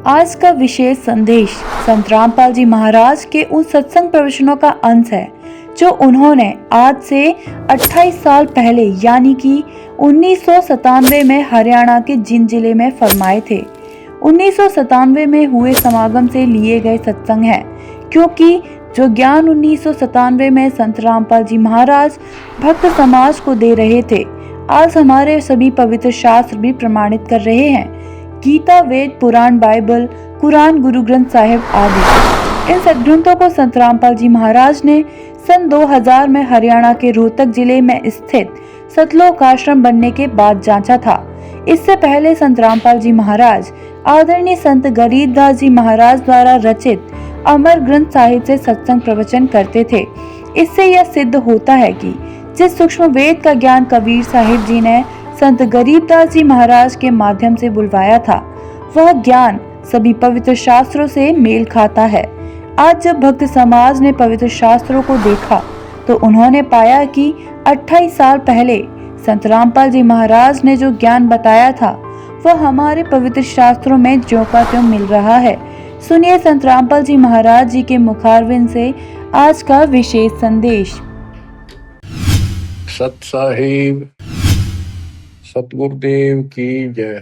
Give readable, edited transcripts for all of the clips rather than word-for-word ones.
आज का विशेष संदेश संत रामपाल जी महाराज के उन सत्संग प्रवचनों का अंश है जो उन्होंने आज से 28 साल पहले यानी कि 1997 में हरियाणा के जिंद जिले में फरमाए थे। 1997 में हुए समागम से लिए गए सत्संग है, क्योंकि जो ज्ञान 1997 में संत रामपाल जी महाराज भक्त समाज को दे रहे थे, आज हमारे सभी पवित्र शास्त्र भी प्रमाणित कर रहे हैं। गीता, वेद, पुराण, बाइबल, कुरान, गुरु ग्रंथ साहिब आदि इन सदग्रंथों को संत रामपाल जी महाराज ने सन 2000 में हरियाणा के रोहतक जिले में स्थित सतलोक आश्रम बनने के बाद जांचा था। इससे पहले संत रामपाल जी महाराज आदरणीय संत गरीबदास जी महाराज द्वारा रचित अमर ग्रंथ साहिब से सत्संग प्रवचन करते थे। इससे यह सिद्ध होता है कि जिस सूक्ष्म वेद का ज्ञान कबीर साहिब जी ने संत गरीबदास जी महाराज के माध्यम से बुलवाया था, वह ज्ञान सभी पवित्र शास्त्रों से मेल खाता है। आज जब भक्त समाज ने पवित्र शास्त्रों को देखा तो उन्होंने पाया कि 28 साल पहले संत रामपाल जी महाराज ने जो ज्ञान बताया था वह हमारे पवित्र शास्त्रों में ज्यों का त्यों मिल रहा है। सुनिए संत रामपाल जी महाराज जी के मुखारविंद से आज का विशेष संदेश। सत साहिब सतगुरुदेव की जय।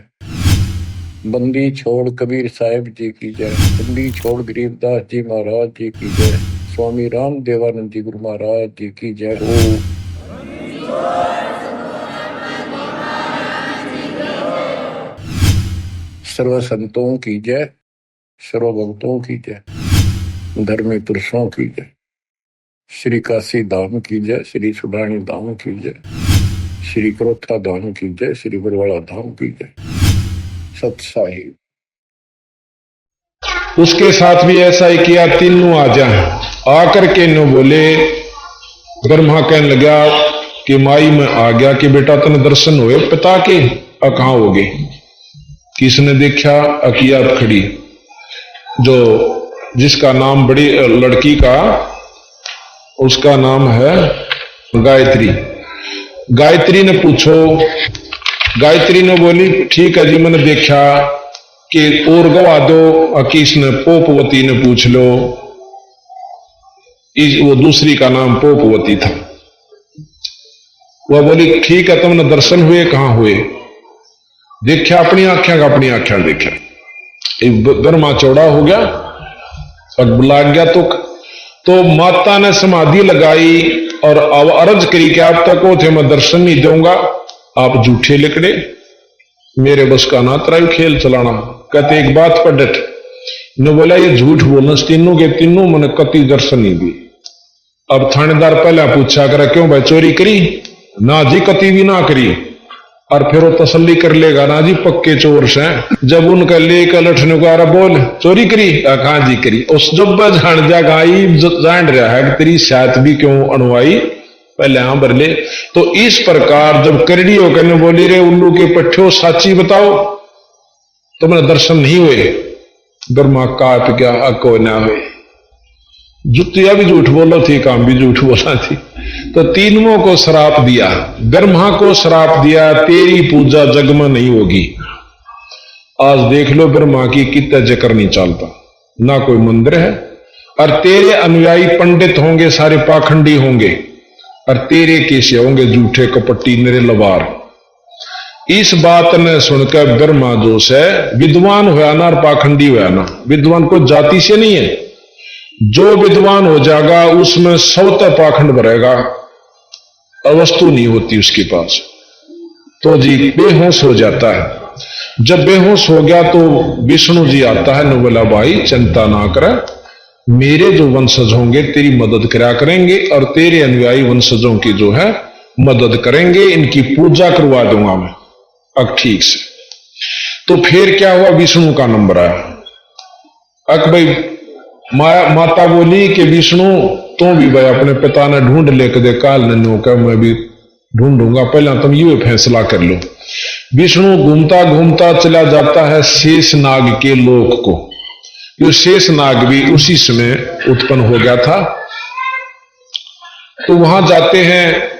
बंदी छोड़ कबीर साहिब जी की जय। बंदी छोड़ गरीबदास जी महाराज जी की जय। स्वामी राम देवानंद जी गुरु महाराज जी की जय हो। सर्व संतों की जय, सर्व भक्तों की जय, धर्मी पुरुषों की जय, श्री काशी धाम की जय, श्री सुडानी धाम की जय, श्री क्रोथा धाम की जय, श्री बरवाड़ा धाम की जय। सत साहिब उसके साथ भी ऐसा ही किया। तीनों आ जाए आकर के नो बोले, ब्रह्मा कहने लगा कि माई में आ गया कि बेटा तने दर्शन हुए पिता के, कहां हो गए? किसने देखा? अकियात खड़ी, जो जिसका नाम बड़ी लड़की का उसका नाम है गायत्री। गायत्री ने पूछो, गायत्री ने बोली ठीक है जी, मैंने देखा कि और गवा दो। किस ने? पोपवती ने पूछ लो। वो दूसरी का नाम पोपवती था। वह बोली ठीक है, तुमने दर्शन हुए? कहां हुए? देखा अपनी आंखें का, अपनी आंखें देखा। ब्रह्मा चौड़ा हो गया और बुला गया तो माता ने समाधि लगाई और अब अर्ज करी कि आप तक थे मैं दर्शन नहीं दूंगा, आप झूठे लिकड़े, मेरे बस का ना तराई खेल चलाना। कहते एक बात पर डट ने बोला ये झूठ बोलना, तीनों के तीनों मैंने कति दर्शन नहीं दी। अब थानेदार पहले पूछा करा क्यों भाई चोरी करी? ना जी कति भी ना करी। और फिर वो तसल्ली कर लेगा ना जी पक्के चोर से। जब उनका लेकर लठने को आ रहा बोल चोरी करी? कहां जी करी? उस जब जान जा गाई जान रहा है कि तेरी शायद भी क्यों अणवाई, पहले यहां भर ले। तो इस प्रकार जब करड़ी होकर बोली रे उल्लू के पट्ठो साची बताओ तुमने दर्शन नहीं हुए, ब्रह्मा काट गया अको ना हुए। जुतिया भी झूठ बोलो थी, काम भी झूठ बोला थी। तो तीनों को श्राप दिया, ब्रह्मा को श्राप दिया तेरी पूजा जग में नहीं होगी। आज देख लो ब्रह्मा की कितना जिक्र नहीं चलता, ना कोई मंदिर है। और तेरे अनुयायी पंडित होंगे, सारे पाखंडी होंगे, और तेरे कैसे होंगे झूठे कपट्टी निरे लवार। इस बात ने सुनकर ब्रह्मा जो है विद्वान हुआ ना और पाखंडी हुआ ना। विद्वान को जाति से नहीं है, जो विद्वान हो जाएगा उसमें सौता पाखंड भरेगा, अवस्तु नहीं होती उसके पास, तो जी बेहोश हो जाता है। जब बेहोश हो गया तो विष्णु जी आता है, ने बोला भाई चिंता ना कर, मेरे जो वंशज होंगे तेरी मदद करा करेंगे और तेरे अनुयायी वंशजों की जो है मदद करेंगे, इनकी पूजा करवा दूंगा मैं। अब ठीक से तो फिर क्या हुआ? विष्णु का नंबर आया। अक भाई माता बोली कि विष्णु तो भी भाई अपने पिता ने ढूंढ लेकर दे, काल नन्नू का मैं भी ढूंढूंगा, पहले तुम ये फैसला कर लो। विष्णु घूमता घूमता चला जाता है शेष नाग के लोक को। ये शेष नाग भी उसी समय उत्पन्न हो गया था। तो वहां जाते हैं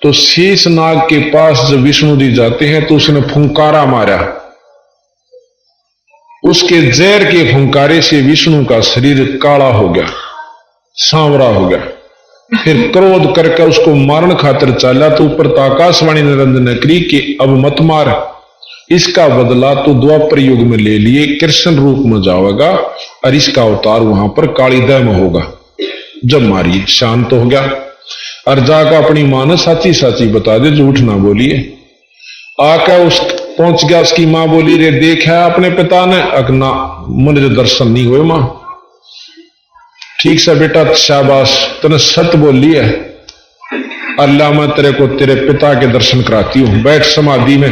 तो शेष नाग के पास जब विष्णु जी जाते हैं तो उसने फुंकारा मारा। उसके जहर के फुंकारे से विष्णु का शरीर काला हो गया, सांवरा हो गया। फिर क्रोध करके उसको मारन खातिर चाला तो ऊपर तो आकाशवाणी निरंजन ने करी कि अब मत मार, इसका बदला तो द्वापर युग में ले लिए, कृष्ण रूप में जाएगा और इसका अवतार वहां पर कालीदह में होगा। जब मारिए शांत हो गया और जाकर अपनी मां ने साची साची बता दे, झूठ ना बोलिए। आकर उस पहुंच गया, उसकी मां बोली रे देखा अपने पिता ने? अगना मुझे दर्शन नहीं हुए मां। ठीक से बेटा शाबाश, तने सत बोली है, अल्लाह मैं तेरे को तेरे पिता के दर्शन कराती हूं, बैठ समाधि में।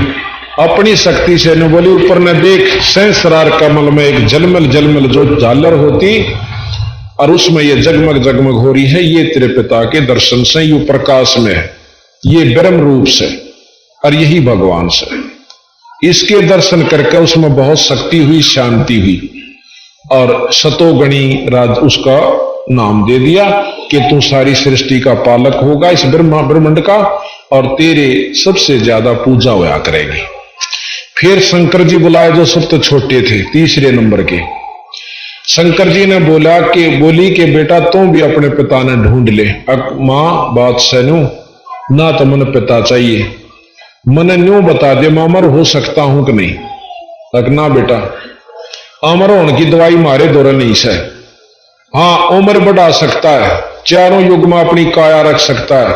अपनी शक्ति से न बोली, ऊपर न देख सहस्रार कमल में एक जलमल जलमल जो झालर होती और उसमें ये जगमग जगमग हो रही है, ये तेरे पिता के दर्शन से, यू प्रकाश में है, ये ब्रह्म रूप से और यही भगवान से। इसके दर्शन करके उसमें बहुत शक्ति हुई, शांति हुई और सतोगणी राज उसका नाम दे दिया कि तू सारी सृष्टि का पालक होगा इस ब्रह्मांड का और तेरे सबसे ज्यादा पूजा होया करेगी। फिर शंकर जी बुलाए जो सबसे छोटे थे, तीसरे नंबर के। शंकर जी ने बोली कि बेटा तू भी अपने पिता ने ढूंढ ले। अब मां बात सैनू ना तो मन पिता चाहिए, मन न्यू बता दे मैं अमर हो सकता हूं कि नहीं। रखना बेटा अमर होने की दवाई मारे दौरे नहीं से। हाँ उम्र बढ़ा सकता है, चारों युग में अपनी काया रख सकता है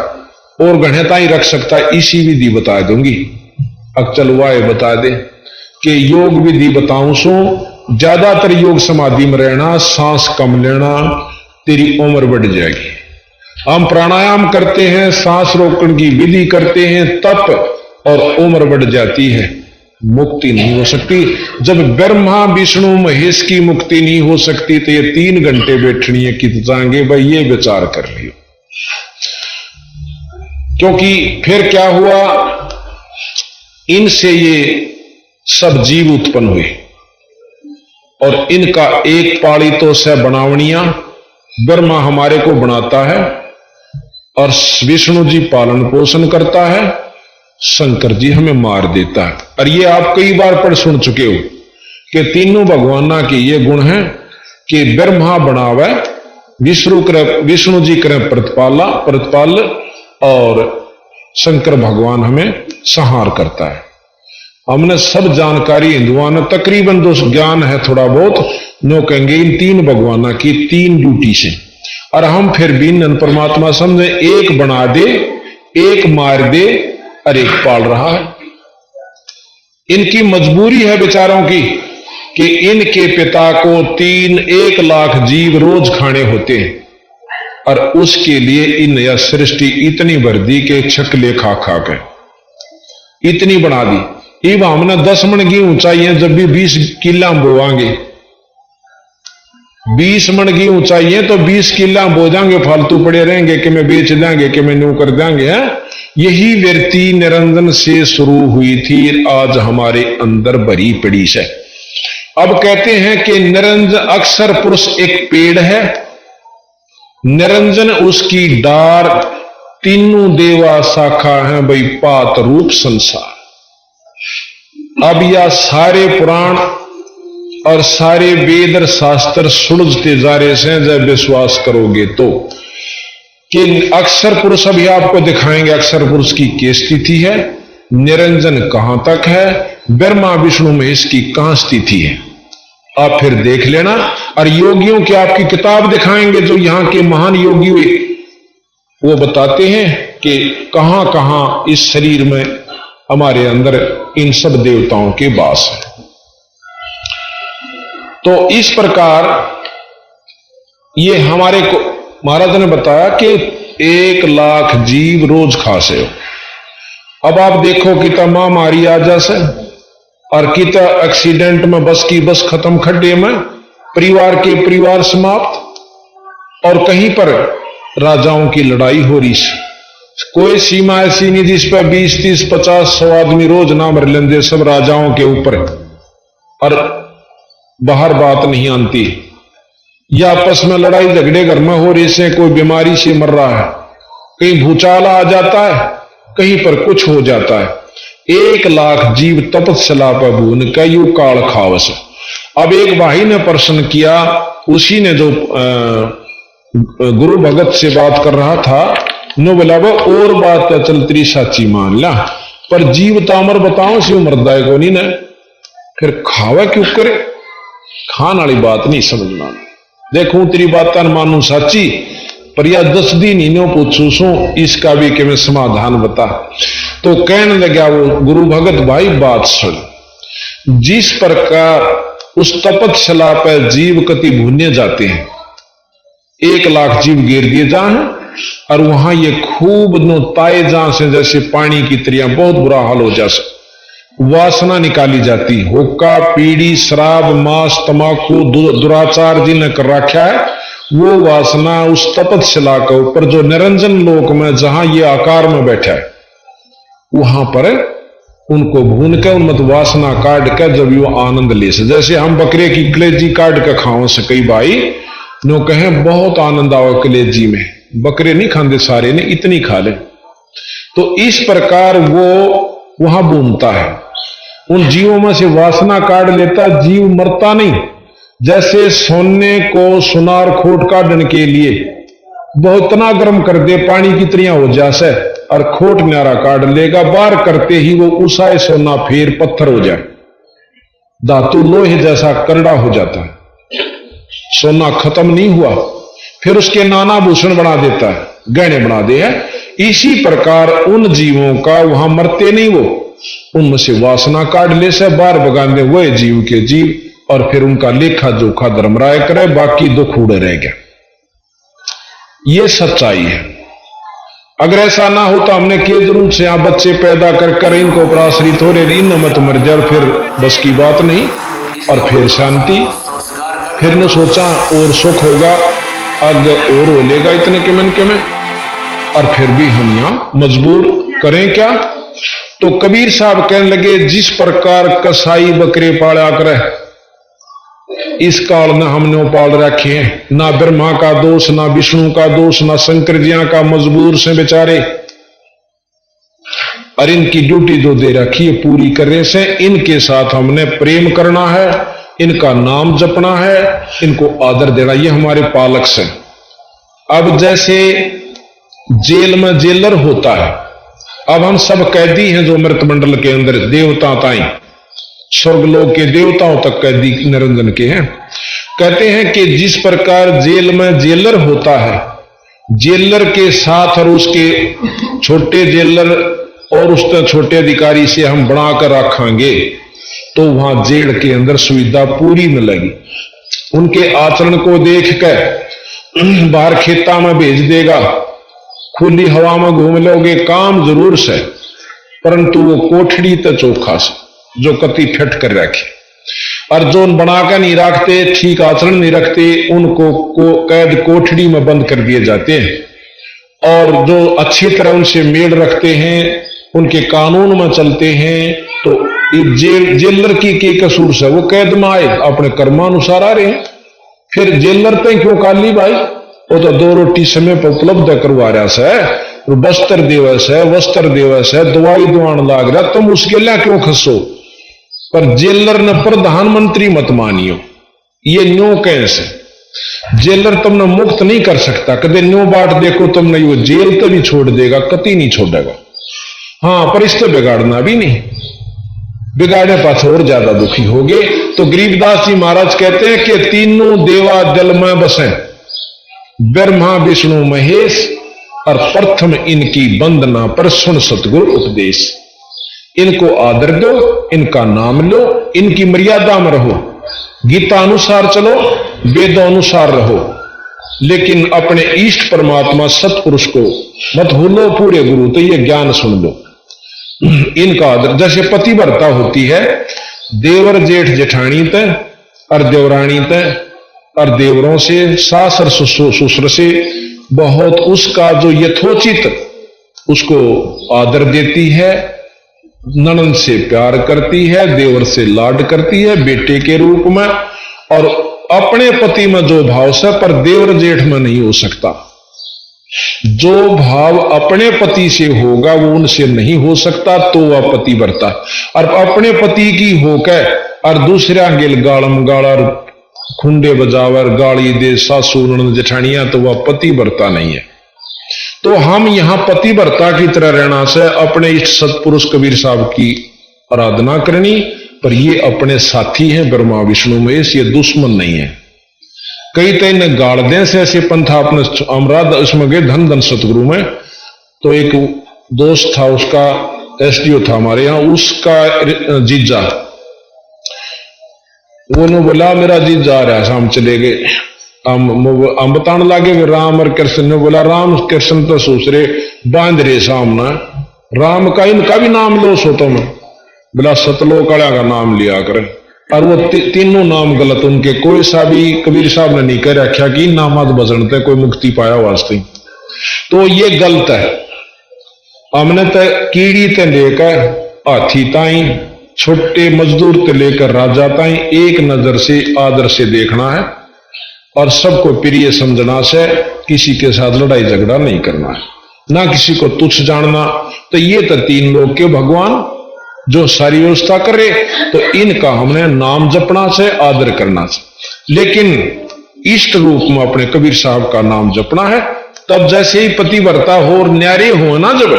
और घनता ही रख सकता है, इसी विधि बता दूंगी। अक्चल वाय बता दे कि योग विधि बताऊं सो, ज्यादातर योग समाधि में रहना, सांस कम लेना, तेरी उम्र बढ़ जाएगी। हम प्राणायाम करते हैं, सांस रोकने की विधि करते हैं, तप और उम्र बढ़ जाती है, मुक्ति नहीं हो सकती। जब ब्रह्मा विष्णु महेश की मुक्ति नहीं हो सकती तो ये 3 घंटे बैठनी है कि जाएंगे भाई, ये विचार कर लियो। क्योंकि फिर क्या हुआ, इनसे ये सब जीव उत्पन्न हुए और इनका एक पाली तो से बनावनिया। ब्रह्मा हमारे को बनाता है और विष्णु जी पालन पोषण करता है, शंकर जी हमें मार देता है। और ये आप कई बार पढ़ सुन चुके हो कि तीनों भगवाना के ये गुण हैं कि ब्रह्मा बनावे, विष्णु जी करें प्रतिपाल और शंकर भगवान हमें संहार करता है। हमने सब जानकारी हिंदुओं ने तकरीबन जो ज्ञान है थोड़ा बहुत नो कहेंगे इन 3 भगवाना की 3 ड्यूटी से। और हम फिर भी नन परमात्मा समझे, एक बना दे, एक मार दे और एक पाल रहा है। इनकी मजबूरी है बेचारों की कि इनके पिता को 1 लाख जीव रोज खाने होते हैं और उसके लिए इन यह सृष्टि इतनी भर दी कि छकले खा खा के इतनी बना दी। ये हमने 10 मन की ऊंचाई है, जब भी 20 किला बोवांगे, 20 मन की ऊंचाई है तो 20 किला बो जाएंगे, फालतू पड़े रहेंगे कि मैं बेच देंगे कि मैं न्यू कर देंगे। यही वृत्ति निरंजन से शुरू हुई थी, आज हमारे अंदर भरी पड़ी है। अब कहते हैं कि निरंजन अक्षर पुरुष एक पेड़ है, निरंजन उसकी डार, तीनों देवा शाखा है भाई, पात रूप संसार। अब यह सारे पुराण और सारे वेद और शास्त्र सुलझते जा रहे हैं जब विश्वास करोगे तो, कि अक्षर पुरुष अभी आपको दिखाएंगे अक्षर पुरुष की क्या स्थिति है, निरंजन कहां तक है, ब्रह्मा विष्णु महेश की कहां स्थिति है, आप फिर देख लेना। और योगियों की आपकी किताब दिखाएंगे, जो यहां के महान योगी हुए वो बताते हैं कि कहां कहां इस शरीर में हमारे अंदर इन सब देवताओं के वास है। तो इस प्रकार ये हमारे को महाराज ने बताया कि 1 लाख जीव रोज खासे हो। अब आप देखो कि महामारी आ जासे और कितना एक्सीडेंट में बस की बस खत्म, खड्डे में परिवार के परिवार समाप्त, और कहीं पर राजाओं की लड़ाई हो रही है। कोई सीमा ऐसी नहीं जिस पर 20, 30, 50, 100 आदमी रोज ना मर लेंगे, सब राजाओं के ऊपर, और बाहर बात नहीं आती। या आपस में लड़ाई झगड़े घर में हो रही से, कोई बीमारी से मर रहा है, कहीं भूचाल आ जाता है, कहीं पर कुछ हो जाता है। 1 लाख जीव तपस्या पर भून का यू काल खावस। अब एक भाई ने प्रश्न किया, उसी ने जो गुरु भगत से बात कर रहा था, नो बोला वो और बात है, चल तेरी साची मान ला, पर जीव तामर बताओ से मरदा को नहीं न, फिर खावे क्यों करे, खान वाली बात नहीं समझना। देखूं तेरी बात मानू साची, पर यह 10 दिन इन्हों पूछू सू, इसका भी कि मैं समाधान बता। तो कहने लगा वो गुरु भगत, भाई बात सुन, जिस प्रकार उस तपतशिला पर जीव कति भुने जाते हैं, 1 लाख जीव गिर दिए जाए और वहां ये खूब नो ताए जा से जैसे पानी की तरिया बहुत बुरा हाल हो जा, वासना निकाली जाती, हुक्का पीड़ी शराब मांस तमाकू दुराचार जिन्हें कर रखा है, वो वासना उस तपतशिला के ऊपर जो निरंजन लोक में जहां ये आकार में बैठा है, वहां पर उनको भून के उनमत वासना काट के जब वो आनंद ले से, जैसे हम बकरे की कलेजी काट के खाओ से, कई भाई नो कहें बहुत आनंद आओ कलेजी में, बकरे नहीं खाते सारे ने, इतनी खा ले। तो इस प्रकार वो वहां भूनता है, उन जीवों में से वासना काट लेता, जीव मरता नहीं। जैसे सोने को सुनार खोट काटने के लिए बहुत इतना गर्म कर दे, पानी की तरिया हो जासे और खोट न्यारा काट लेगा, बार करते ही वो उसाए सोना फिर पत्थर हो जाए, धातु लोहे जैसा करड़ा हो जाता है, सोना खत्म नहीं हुआ, फिर उसके नाना भूषण बना देता है, गहने बना दे है। इसी प्रकार उन जीवों का वहां मरते नहीं, वो उनमें से वासना काट ले से बार बगान दे वो जीव के जीव, और फिर उनका लेखा जोखा धर्मराय करे, बाकी दुख उड़े रह गया। ये सच्चाई है। अगर ऐसा ना हो तो हमने के जरूर से यहां बच्चे पैदा कर इनको पराश्रित हो रहे, इन मत मर जाए, फिर बस की बात नहीं, और फिर शांति, फिर ने सोचा और सुख होगा, अग और हो लेगा इतने के मन के में, और फिर भी हम यहां मजबूर करें क्या। तो कबीर साहब कहने लगे, जिस प्रकार कसाई बकरे पाला करे, इस काल में हमने पाल रखे हैं, ना ब्रह्मा का दोष, ना विष्णु का दोष, ना शंकर जिया का, मजबूर से बेचारे, और इनकी ड्यूटी जो दे रखी है पूरी करने से, इनके साथ हमने प्रेम करना है, इनका नाम जपना है, इनको आदर देना, ये हमारे पालक से। अब जैसे जेल में जेलर होता है, अब हम सब कैदी हैं जो मृत मंडल के अंदर, देवता ताई स्वर्गलोक के देवताओं तक कैदी निरंजन के हैं। कहते हैं कि जिस प्रकार जेल में जेलर होता है, जेलर के साथ और उसके छोटे जेलर और उसके छोटे अधिकारी से हम बनाकर रखेंगे तो वहां जेल के अंदर सुविधा पूरी मिलेगी। उनके आचरण को देख कर बाहर खेता में भेज देगा, खुली हवा में घूम लोगे, काम जरूर से, परंतु वो कोठड़ी तो चोखा से जो कति फिट कर रखे, और जो बनाकर नहीं रखते, ठीक आचरण नहीं रखते, उनको कैद कोठड़ी में बंद कर दिए जाते हैं। और जो अच्छी तरह उनसे मेल रखते हैं, उनके कानून में चलते हैं, तो जेलर की कसूर से वो कैद में आए, अपने कर्मानुसार आ रहे हैं। फिर जेलर तक क्यों काली भाई, वो तो 2 रोटी समय पर उपलब्ध करवा रहा से, वस्त्र दिवस है, वस्त्र दिवस है, दवाई दुआन लाग रहा, तुम उसके लिए क्यों खसो। पर जेलर ने प्रधानमंत्री मत मानियो, ये न्यो कैसे, जेलर तुमने मुक्त नहीं कर सकता, कदे न्यो बाट देखो तुमने, वो जेल तो भी छोड़ देगा, कति नहीं छोड़ेगा। हाँ, पर इससे बिगाड़ना भी नहीं, बिगाड़े पास और ज्यादा दुखी हो गए। तो गरीबदास जी महाराज कहते हैं कि तीनों देवा जल में बसे, ब्रह्मा विष्णु महेश, और प्रथम इनकी वंदना पर सुन सतगुरु उपदेश। इनको आदर दो, इनका नाम लो, इनकी मर्यादा में रहो, गीता अनुसार चलो, वेदों अनुसार रहो, लेकिन अपने इष्ट परमात्मा सतपुरुष को मत भूलो, पूरे गुरु तो ये ज्ञान सुन लो। इनका आदर, जैसे पतिव्रता होती है, देवर जेठ जेठानी तय और देवरानी तय और देवरों से, सास और ससुर से बहुत उसका जो यथोचित उसको आदर देती है, ननद से प्यार करती है, देवर से लाड करती है बेटे के रूप में, और अपने पति में जो भाव से, पर देवर जेठ में नहीं हो सकता। जो भाव अपने पति से होगा वो उनसे नहीं हो सकता, तो वह पतिव्रता। और अपने पति की होकर और दूसरा गेल गालम गाला खुंडे बजावर गाली दे सासू ननद जेठानिया, तो वह पतिव्रता नहीं है। तो हम यहां पतिव्रता की तरह रहना से अपने इष्ट सतपुरुष कबीर साहब की आराधना करनी, पर ये अपने साथी हैं ब्रह्मा विष्णु महेश, ये दुश्मन नहीं है। कई तय गाड़ दें से ऐसे पंथा अपने अमराध उसमें गए धन धन सतगुरु में, तो एक दोस्त था उसका एसडीओ था हमारे यहाँ, उसका जीजा वो ने बोला मेरा जीजा आ रहा है, हम चले गए। हम बताने लगे राम और कृष्ण ने बोला राम कृष्ण तो सूसरे बांध रहे सामने, राम का इनका भी नाम लो सो तुम, बोला सतलोक वाला का नाम लिया करे। और वो तीनों नाम गलत उनके, कोई सा भी कबीर साहब ने नहीं कह रखा कि नामाद बजनते कोई मुक्ति पाया वास्ते, तो ये गलत है। हमने तो कीड़ी ते लेकर हाथी ताई, छोटे मजदूर ते लेकर राजा ताई एक नजर से आदर से देखना है और सबको प्रिय समझना से, किसी के साथ लड़ाई झगड़ा नहीं करना है, ना किसी को तुच्छ जानना। तो ये तो तीन लोग के भगवान जो सारी व्यवस्था करे, तो इनका हमने नाम जपना से आदर करना से, लेकिन इष्ट रूप में अपने कबीर साहब का नाम जपना है। तब जैसे ही पतिव्रता हो और न्यारे हो ना, जब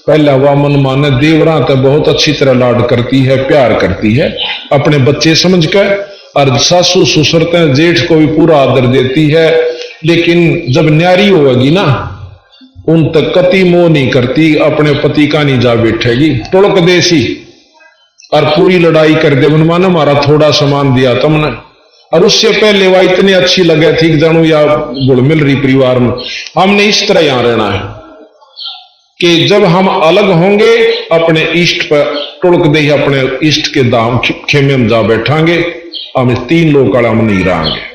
पहला हुआ मन माने देवरा तो बहुत अच्छी तरह लाड करती है, प्यार करती है अपने बच्चे समझ कर, और सासू ससुरते जेठ को भी पूरा आदर देती है, लेकिन जब न्यारी होगी ना उन तक कति मोह नहीं करती, अपने पति का नहीं जा बैठेगी, टुड़क देसी और पूरी लड़ाई कर दे, मानो हमारा थोड़ा सामान दिया तुमने, और उससे पहले वह इतनी अच्छी लगे थी जानू या गुड़ मिल रही परिवार में। हमने इस तरह यहां रहना है कि जब हम अलग होंगे अपने इष्ट पर टुड़क दे, अपने इष्ट के दाम खेमे में जा बैठांगे, हम तीन लोग का हम नहीं रहेंगे।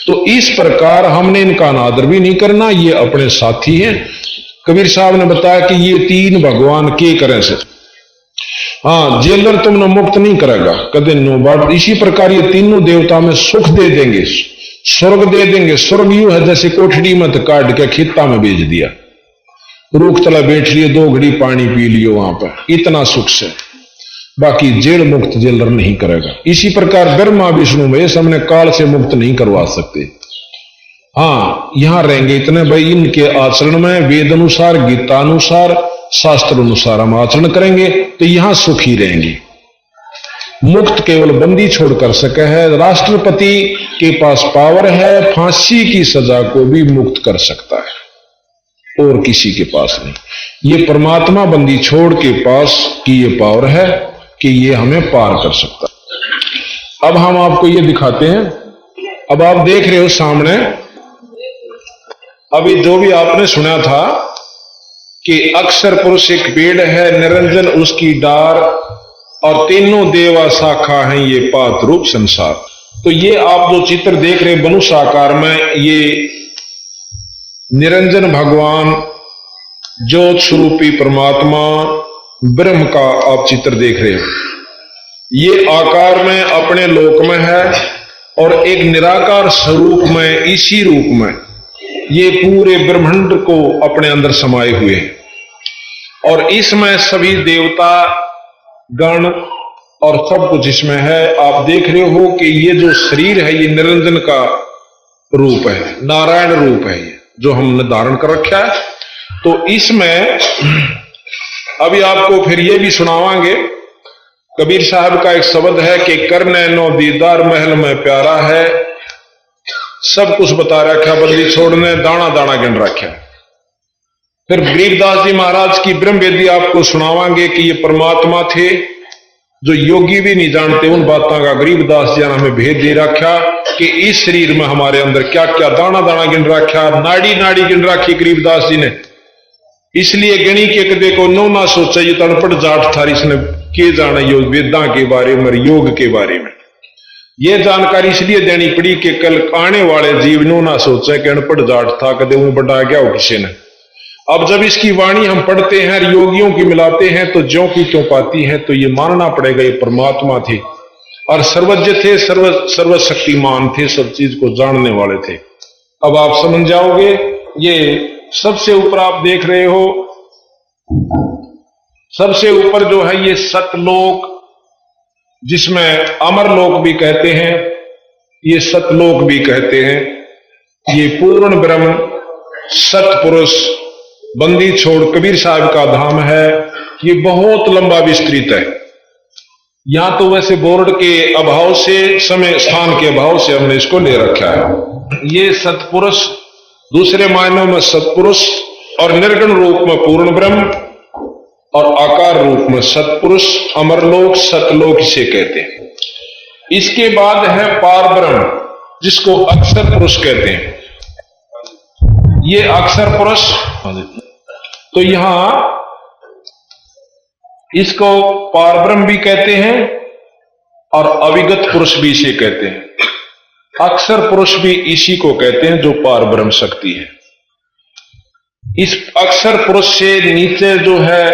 तो इस प्रकार हमने इनका अनादर भी नहीं करना, ये अपने साथी हैं। कबीर साहब ने बताया कि ये तीन भगवान के करें से, हाँ जेलर तुमने मुक्त नहीं करेगा कदे नो बात। इसी प्रकार ये तीनों देवता में सुख दे देंगे, स्वर्ग दे देंगे। स्वर्ग यूं है जैसे कोठड़ी में तो काट के खित्ता में बेच दिया, रूख तला बैठ लिए, 2 घड़ी पानी पी लियो वहां पर, इतना सुख से। बाकी जेल मुक्त जेलर नहीं करेगा। इसी प्रकार ब्रह्मा विष्णु में हमने काल से मुक्त नहीं करवा सकते। हाँ यहां रहेंगे इतने भाई, इनके आचरण में वेद अनुसार गीता अनुसार शास्त्र अनुसार हम आचरण करेंगे तो यहां सुखी रहेंगे। मुक्त केवल बंदी छोड़ कर सके है, राष्ट्रपति के पास पावर है, फांसी की सजा को भी मुक्त कर सकता है, और किसी के पास नहीं। ये परमात्मा बंदी छोड़ के पास की ये पावर है कि ये हमें पार कर सकता है। अब हम आपको ये दिखाते हैं। अब आप देख रहे हो सामने, अभी जो भी आपने सुना था कि अक्षर पुरुष एक पेड़ है, निरंजन उसकी डार, और तीनों देवा शाखा हैं ये पात रूप संसार। तो ये आप जो चित्र देख रहे मनुष्य आकार में, ये निरंजन भगवान ज्योत स्वरूपी परमात्मा ब्रह्म का आप चित्र देख रहे हो। ये आकार में अपने लोक में है, और एक निराकार स्वरूप में, इसी रूप में ये पूरे ब्रह्मांड को अपने अंदर समाये हुए हैं। और इसमें सभी देवता गण और सब कुछ इसमें है। आप देख रहे हो कि ये जो शरीर है ये निरंजन का रूप है, नारायण रूप है, ये जो हमने धारण कर रखा है। तो इसमें अभी आपको फिर ये भी सुनावांगे, कबीर साहब का एक शब्द है कि करने नो दीदार महल में प्यारा है, सब कुछ बता रखा, बंदी छोड़ने दाना दाना गिन रखा। फिर गरीबदास जी महाराज की ब्रह्म वेदी आपको सुनावांगे कि ये परमात्मा थे जो योगी भी नहीं जानते, उन बातों का गरीबदास जी ने हमें भेद दे रखा कि इस शरीर में हमारे अंदर क्या क्या दाना दाना गिन रखा, नाड़ी नाड़ी गिन रखी गरीबदास जी ने। इसलिए गणी के कदे को नो ना सोचा, ये तड़पट जाट थारी इसने के जाना योग वेदा के बारे में, योग के बारे में। ये जानकारी इसलिए देनी पड़ी कि कल आने वाले जीवनों ना सोचे कि अनपढ़ जाट था, कदे वो बड़ा क्या हो किसी ने। अब जब इसकी वाणी हम पढ़ते हैं, योगियों की मिलाते हैं, तो ज्यों की त्यों पाती है। तो ये मानना पड़ेगा ये परमात्मा थे और सर्वज्ञ थे, सर्वशक्तिमान थे, सब चीज को जानने वाले थे। अब आप समझ जाओगे। ये सबसे ऊपर आप देख रहे हो, सबसे ऊपर जो है ये सतलोक, जिसमें अमरलोक भी कहते हैं, ये सतलोक भी कहते हैं। ये पूर्ण ब्रह्म सतपुरुष बंदी छोड़ कबीर साहब का धाम है। ये बहुत लंबा विस्तृत है। यहां तो वैसे बोर्ड के अभाव से, समय स्थान के अभाव से हमने इसको ले रखा है। ये सतपुरुष दूसरे मायनों में सतपुरुष और निर्गुण रूप में पूर्ण ब्रह्म और आकार रूप में सतपुरुष, अमरलोक, सतलोक इसे कहते हैं। इसके बाद है पार ब्रह्म, जिसको अक्षर पुरुष कहते हैं। ये अक्षर पुरुष, तो यहां इसको पार ब्रह्म भी कहते हैं और अविगत पुरुष भी इसे कहते हैं। अक्षर पुरुष भी इसी को कहते हैं जो पार ब्रह्म शक्ति है। इस अक्षर पुरुष से नीचे जो है,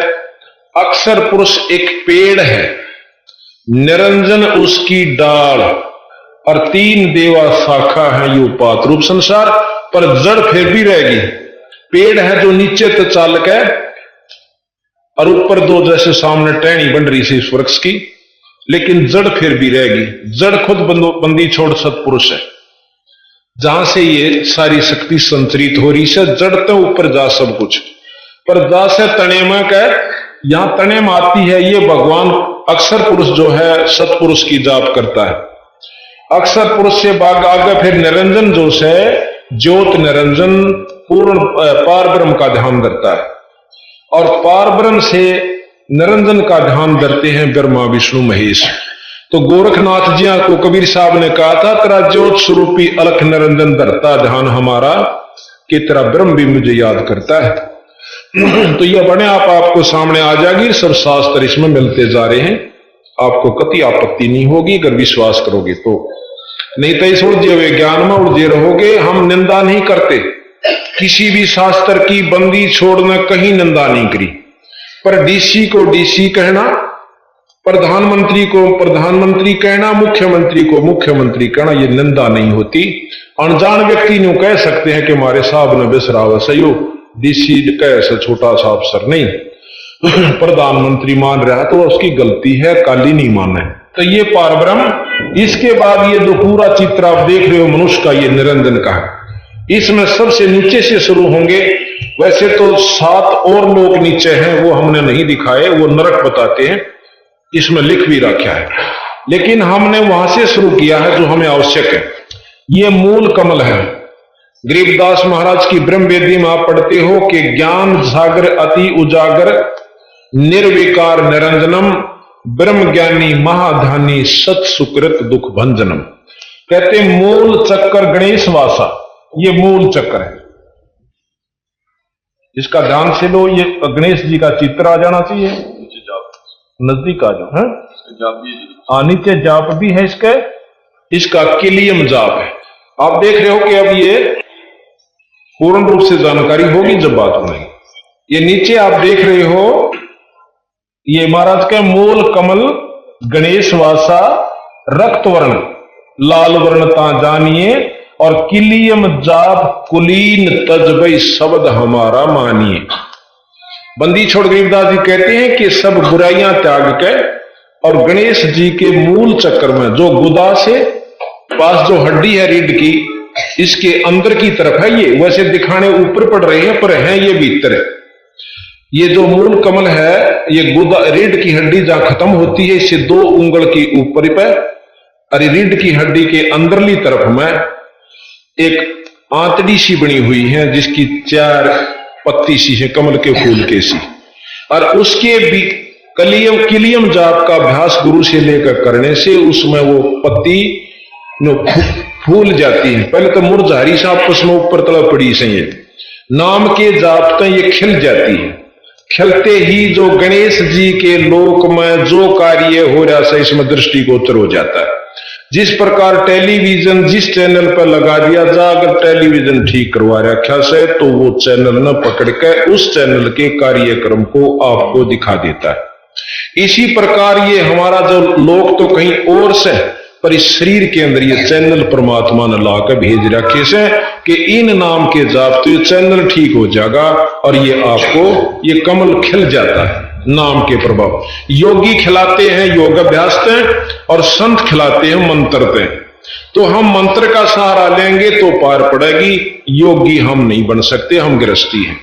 अक्षर पुरुष एक पेड़ है, निरंजन उसकी डाल और 3 देवा शाखा है। ये उपात रूप संसार पर जड़ फिर भी रहेगी। पेड़ है जो नीचे तो चालक है और ऊपर 2 जैसे सामने टहनी बन रही थी इस वृक्ष की, लेकिन जड़ फिर भी रहेगी। जड़ खुद बंदी छोड़ सतपुरुष है, जहां से ये सारी शक्ति संचरित हो रही है। जड़ तो ऊपर जा सब कुछ, पर जा से तने में कह, यहां तने में आती है ये भगवान अक्षर पुरुष जो है सतपुरुष की जाप करता है। अक्षर पुरुष से बाग आगे फिर निरंजन जो से ज्योत निरंजन पूर्ण पार ब्रह्म का ध्यान करता है और पार ब्रह्म से निरंजन का ध्यान धरते हैं ब्रह्मा विष्णु महेश। तो गोरखनाथ जी को कबीर साहब ने कहा था, तेरा ज्योत स्वरूपी अलख निरंजन धरता ध्यान हमारा, कि तेरा ब्रह्म भी मुझे याद करता है। तो यह बने आप आपको सामने आ जाएगी। सब शास्त्र इसमें मिलते जा रहे हैं, आपको कति आपत्ति नहीं होगी अगर विश्वास करोगे तो। नहीं तो इस उलझे हुए ज्ञान में उलझे रहोगे। हम निंदा नहीं करते, किसी भी शास्त्र की बंदी छोड़ना कहीं निंदा नहीं करी, पर डीसी को डीसी कहना, प्रधानमंत्री को प्रधानमंत्री कहना, मुख्यमंत्री को मुख्यमंत्री कहना, ये निंदा नहीं होती। अनजान व्यक्ति न्यू कह सकते हैं कि हमारे साहब ने बिसरावा सही, डीसी कैसे छोटा सा अफसर नहीं, प्रधानमंत्री मान रहा है तो उसकी गलती है, काली नहीं माने। तो ये पार ब्रह्म। इसके बाद ये जो पूरा चित्र आप देख रहे हो मनुष्य का, ये निरंजन का है। इसमें सबसे नीचे से शुरू होंगे। वैसे तो 7 और लोग नीचे हैं, वो हमने नहीं दिखाए, वो नरक बताते हैं, इसमें लिख भी रखा है, लेकिन हमने वहां से शुरू किया है जो हमें आवश्यक है। ये मूल कमल है। गरीबदास महाराज की ब्रह्म वेदी में आप पढ़ते हो कि ज्ञान सागर अति उजागर निर्विकार निरंजनम ब्रह्म ज्ञानी महाधानी सत सुकृत दुख भंजनम। कहते मूल चक्कर गणेश वासा, ये मूल चक्कर है। इसका ध्यान से लो, ये गणेश जी का चित्र आ जाना चाहिए, नजदीक आ जाओ है। नीचे जाप भी है इसका किलियम जाप है। आप देख रहे हो कि अब ये पूर्ण रूप से जानकारी होगी जब बात होगी। ये नीचे आप देख रहे हो, ये महाराज का मूल कमल गणेश वासा रक्त वर्ण लाल वर्ण ता जानिए और किलियम जाप कुलीन तजबई शब्द हमारा मानिए। बंदी छोड़ गरीबदास जी कहते हैं कि सब बुराइयां त्याग के और गणेश जी के मूल चक्कर में जो गुदा से पास जो हड्डी है रीढ़ की, इसके अंदर की तरफ है। ये वैसे दिखाने ऊपर पड़ रहे हैं पर है ये भीतर है। ये जो मूल कमल है, ये गुदा रीढ़ की हड्डी जहां खत्म होती है, इससे 2 उंगल की ऊपर पे और रीढ़ की हड्डी के अंदरली तरफ में एक आंतड़ी सी बनी हुई है जिसकी 4 पत्ती सी है कमल के फूल के सी, और उसके भी किलियम जाप का अभ्यास गुरु से लेकर करने से उसमें वो पत्ती फूल जाती है। पहले तो मुरझारी सा आपस में ऊपर तला पड़ी से ये नाम के जाप तो ये खिल जाती है। खिलते ही जो गणेश जी के लोक में जो कार्य हो रहा है इसमें दृष्टिगोचर हो जाता है। जिस प्रकार टेलीविजन जिस चैनल पर लगा दिया जा, अगर टेलीविजन ठीक करवा रखा से तो वो चैनल न पकड़ के उस चैनल के कार्यक्रम को आपको दिखा देता है। इसी प्रकार ये हमारा जो लोक तो कहीं और से, पर इस शरीर के अंदर ये चैनल परमात्मा ने ला कर भेज रखे से कि इन नाम के जाप तो ये चैनल ठीक हो जाएगा और ये आपको ये कमल खिल जाता है। नाम के प्रभाव। योगी खिलाते हैं योग अभ्यास और संत खिलाते हैं मंत्र। तो हम मंत्र का सहारा लेंगे तो पार पड़ेगी, योगी हम नहीं बन सकते, हम गृहस्थी हैं।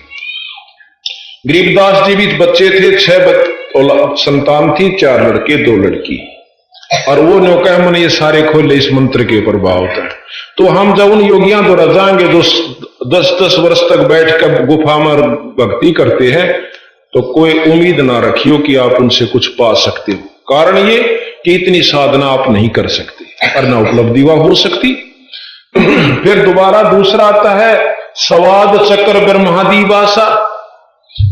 गरीबदास जी भी बच्चे थे, 6 संतान थी, 4 लड़के 2 लड़की, और वो नौका हमने ये सारे खोले इस मंत्र के प्रभाव होता है। तो हम जब उन योगियां द्वारा जाएंगे जो 10-10 वर्ष तक बैठकर गुफा में भक्ति करते हैं, तो कोई उम्मीद ना रखियो कि आप उनसे कुछ पा सकते हो। कारण ये कि इतनी साधना आप नहीं कर सकते और ना उपलब्धि वह हो सकती। फिर दोबारा दूसरा आता है स्वाद चक्र ब्रह्मादिवासा,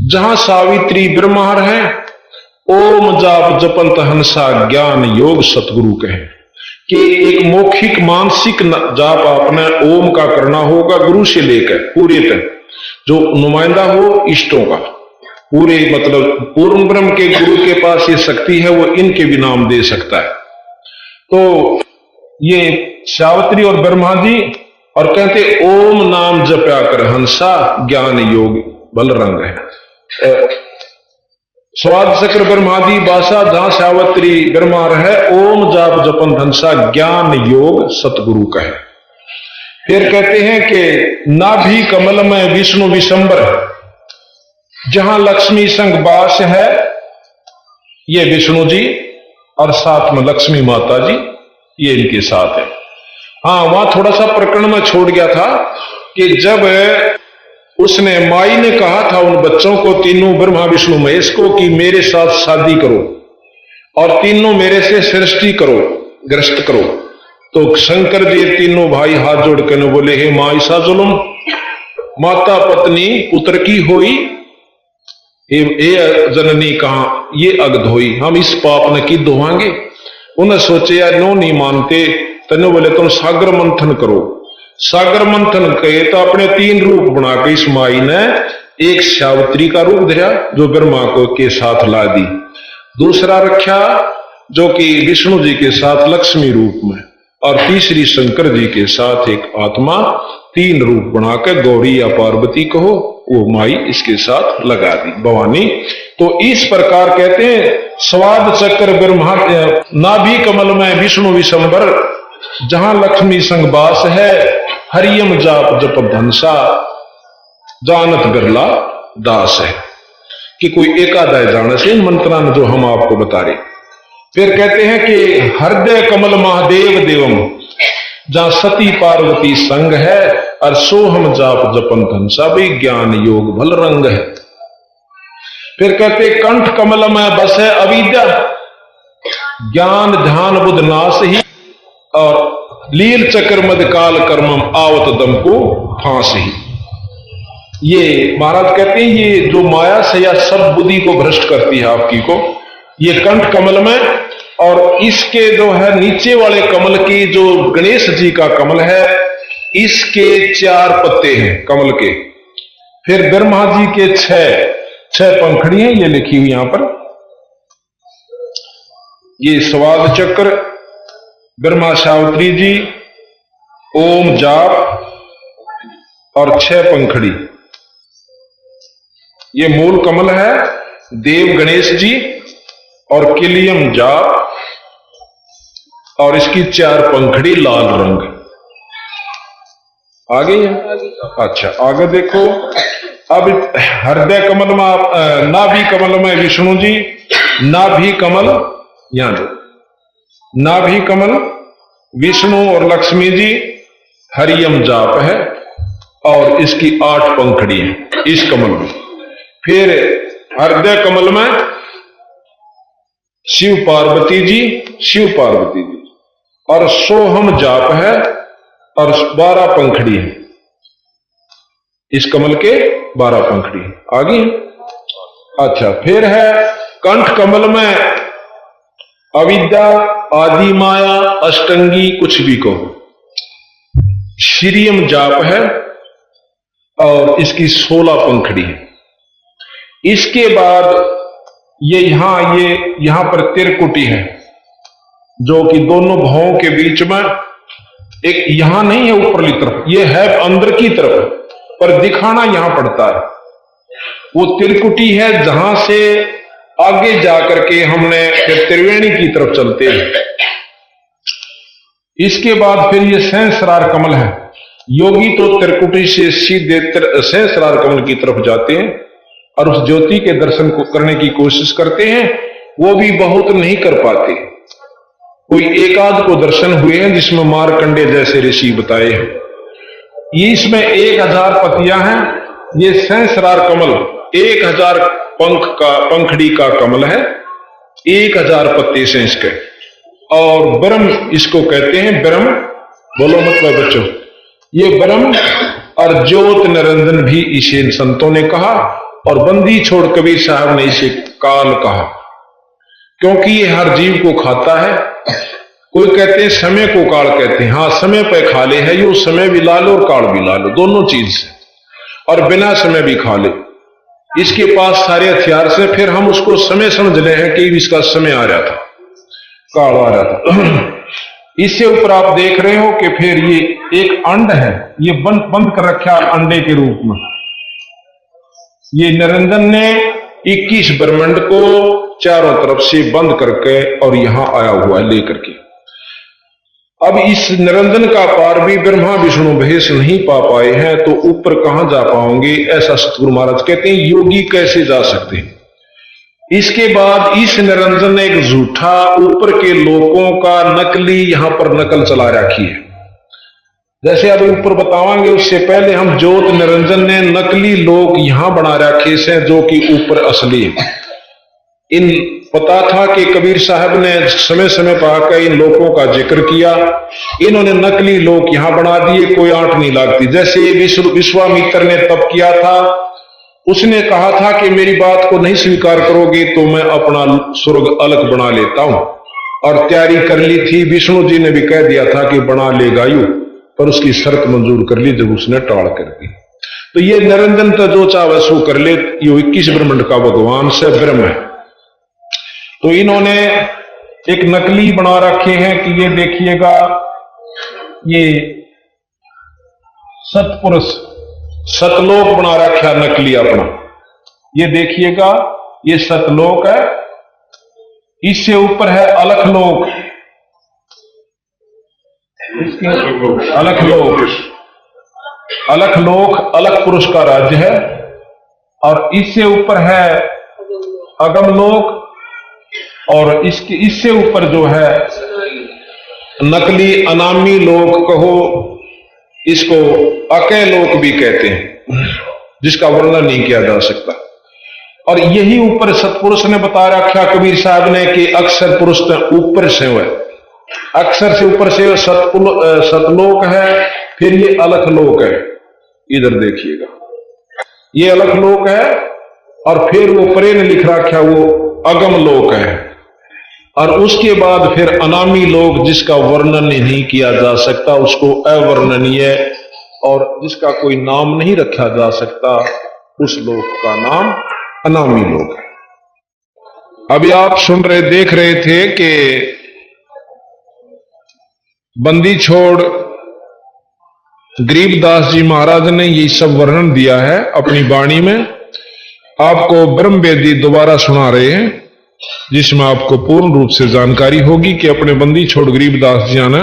जहां सावित्री ब्रह्मार है, ओम जाप जपंत हंसा ज्ञान योग सतगुरु कहे कि एक मौखिक मानसिक जाप आपने ओम का करना होगा, गुरु से लेकर पूरे तक जो नुमाइंदा हो इष्टों का, पूरे मतलब पूर्ण ब्रह्म के गुरु के पास ये शक्ति है, वो इनके भी नाम दे सकता है। तो ये सावित्री और ब्रह्मा जी, और कहते ओम नाम जप्या कर हंसा ज्ञान योग बल रंग है। स्वाद चक्र ब्रह्मादि बासा, जहां सावित्री ब्रह्मा है, ओम जाप जपन हंसा ज्ञान योग सतगुरु कहे। फिर कहते हैं कि नाभि कमल में विष्णु विशंबर, जहां लक्ष्मी संग वास है, ये विष्णु जी और साथ में लक्ष्मी माता जी, ये इनके साथ है। हाँ, वहां थोड़ा सा प्रकरण में छोड़ गया था कि जब उसने माई ने कहा था उन बच्चों को, तीनों ब्रह्मा विष्णु महेश को, कि मेरे साथ शादी करो और तीनों मेरे से सृष्टि करो, ग्रस्त करो, तो शंकर जी तीनों भाई हाथ जोड़ कर बोले, हे माँ ऐसा जुल्म, माता पत्नी पुत्र की होई, ये जननी कहां ये अगध होई, हम इस पाप ने की दोहांगे। उन्हें सोचे यार नो नहीं मानते, तने बोले तुम सागर मंथन करो। सागर मंथन कहे तो अपने 3 रूप बना के इस माई ने एक सावित्री का रूप धरा जो ब्रह्मा को के साथ ला दी, दूसरा रखा जो कि विष्णु जी के साथ लक्ष्मी रूप में, और तीसरी शंकर जी के साथ एक आत्मा, 3 रूप बनाकर गौरी या पार्वती कहो, वो माई इसके साथ लगा दी, भवानी। तो इस प्रकार कहते हैं स्वाद चक्र ब्रह्मा, नाभि कमल में विष्णु विशंबर, जहां लक्ष्मी संग वास है, हरियम जाप जप धनसा, जानत बिरला दास है। कि कोई एकादय जाने से इन मंत्रा जो हम आपको बता रहे। फिर कहते हैं कि हृदय कमल महादेव देवम, जहां सती पार्वती संग है, और सोहम जाप जपन धनसा भी ज्ञान योग भल रंग है। फिर कहते कंठ कमल में बस है अविद्या, ज्ञान ध्यान बुध नाश ही, और लील चक्र मद काल कर्मम आवत दम को फांस ही। ये महाराज कहते हैं ये जो माया से या सब बुद्धि को भ्रष्ट करती है आपकी को, ये कंठ कमल में, और इसके जो है नीचे वाले कमल की जो गणेश जी का कमल है, इसके 4 पत्ते हैं कमल के। फिर ब्रह्मा जी के 6 पंखड़ी हैं, ये लिखी हुई यहां पर। ये स्वाद चक्र, ब्रह्मा सावित्री जी, ओम जाप और 6 पंखड़ी, ये मूल कमल है। देव गणेश जी और किलियम जाप, और इसकी 4 पंखड़ी लाल रंग। आगे अच्छा आगे देखो। अब हृदय कमल में आप नाभि कमल में विष्णु जी, नाभि कमल यहां दो, नाभि कमल विष्णु और लक्ष्मी जी, हरियम जाप है, और इसकी 8 पंखड़ी है इस कमल में। फिर हृदय कमल में शिव पार्वती जी, और सोहम जाप है, और 12 पंखड़ी है इस कमल के, 12 पंखड़ी आगे। अच्छा फिर है कंठ कमल में अविद्या, आदि माया, अष्टंगी, कुछ भी कहो, श्रीयम जाप है, और इसकी 16 पंखड़ी है। इसके बाद ये यहां पर त्रिकुटी है, जो कि दोनों भावों के बीच में, एक यहां नहीं है ऊपरली तरफ, ये है अंदर की तरफ, पर दिखाना यहां पड़ता है। वो त्रिकुटी है जहां से आगे जाकर के हमने फिर त्रिवेणी की तरफ चलते हैं। इसके बाद फिर ये सहस्रार कमल है। योगी तो त्रिकुटी से सीधे सहस्रार कमल की तरफ जाते हैं और उस ज्योति के दर्शन को करने की कोशिश करते हैं, वो भी बहुत नहीं कर पाते। कोई एक आध को दर्शन हुए हैं जिसमें मारकंडे जैसे ऋषि बताए हैं। ये इसमें 1000 पतियां हैं। ये सहस्रार कमल 1000 पंखड़ी का कमल है, 1000 पत्ते से इसके। और ब्रह्म इसको कहते हैं, ब्रह्म बोलो मतलब बच्चों, ये ब्रह्म और ज्योत निरंजन भी इसे संतों ने कहा, और बंदी छोड़ कबीर साहब ने इसे काल कहा, क्योंकि ये हर जीव को खाता है। कोई कहते हैं समय को काल कहते हैं, हाँ समय पे खा ले है, ये समय भी ला लो और काल भी ला लो, दोनों चीज से, और बिना समय भी खा ले। इसके पास सारे हथियार से, फिर हम उसको समय समझ ले हैं कि इसका समय आ रहा था, काल आ रहा था। इससे ऊपर आप देख रहे हो कि फिर ये एक अंड है, ये बंद कर रखा अंडे के रूप में। ये निरंजन ने 21 ब्रह्मांड को चारों तरफ से बंद करके और यहां आया हुआ है लेकर के। अब इस निरंजन का पार भी ब्रह्मा विष्णु महेश नहीं पा पाए हैं, तो ऊपर कहां जा पाओगे, ऐसा सतगुरु महाराज कहते हैं। योगी कैसे जा सकते हैं? इसके बाद इस निरंजन ने एक झूठा ऊपर के लोगों का नकली यहां पर नकल चला रखी है। जैसे अब ऊपर बतावांगे, उससे पहले हम ज्योत निरंजन ने नकली लोग यहां बना रखे से, जो कि ऊपर असली है। इन पता था कि कबीर साहब ने समय समय पर आकर इन लोगों का जिक्र किया, इन्होंने नकली लोग यहां बना दिए, कोई आंट नहीं लगती। जैसे विश्वामित्र ने तप किया था, उसने कहा था कि मेरी बात को नहीं स्वीकार करोगे तो मैं अपना स्वर्ग अलग बना लेता हूं, और तैयारी कर ली थी। विष्णु जी ने भी कह दिया था कि बना लेगा यू, पर उसकी शर्त मंजूर कर ली जब उसने टाल कर दी। तो ये निरंजन तो जो चाहे सो कर ले, ये 21 ब्रह्मांड का भगवान से ब्रह्म है। तो इन्होंने एक नकली बना रखे हैं कि ये देखिएगा, ये सतपुरुष सतलोक बना रखा नकली अपना, ये देखिएगा, ये सतलोक है। इससे ऊपर है अलखलोक, अलखलोक, अलखलोक अलख पुरुष का राज्य है। और इससे ऊपर है अगमलोक, और इससे ऊपर जो है नकली अनामी लोक कहो, इसको अकय लोक भी कहते हैं, जिसका वर्णन नहीं किया जा सकता। और यही ऊपर सतपुरुष ने बता रखा कबीर साहब ने कि अक्षर पुरुष ऊपर से है, अक्षर से ऊपर से सतलोक है, फिर ये अलखलोक है। इधर देखिएगा, ये अलखलोक है, और फिर वो परे ने लिख रखा वो अगम लोक है। और उसके बाद फिर अनामी लोक, जिसका वर्णन नहीं किया जा सकता, उसको अवर्णनीय और जिसका कोई नाम नहीं रखा जा सकता, उस लोक का नाम अनामी लोक है। अभी आप सुन रहे देख रहे थे कि बंदी छोड़ गरीबदास जी महाराज ने ये सब वर्णन दिया है अपनी वाणी में। आपको ब्रह्म वेदी दोबारा सुना रहे हैं, जिसमें आपको पूर्ण रूप से जानकारी होगी कि अपने बंदी छोड़ गरीबदास जी ने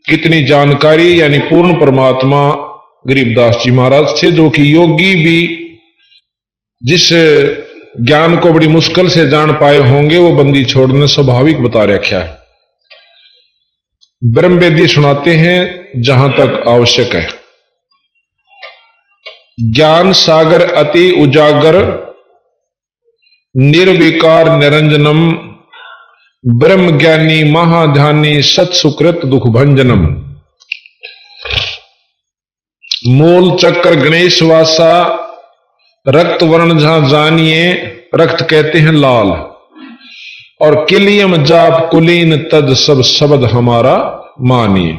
कितनी जानकारी, यानी पूर्ण परमात्मा गरीबदास जी महाराज थे, जो कि योगी भी जिस ज्ञान को बड़ी मुश्किल से जान पाए होंगे, वो बंदी छोड़ ने स्वाभाविक बता रखा है। ब्रह्म वेदी सुनाते हैं जहां तक आवश्यक है। ज्ञान सागर अति उजागर, निर्विकार निरंजनम, ब्रह्म ज्ञानी महाध्यानी सत्सुकृत दुख भंजनम। मूल चक्र गणेश वासा, रक्त वर्ण जहां जानिए, रक्त कहते हैं लाल, और किलियम जाप कुलीन तद सब शब्द हमारा मानिए।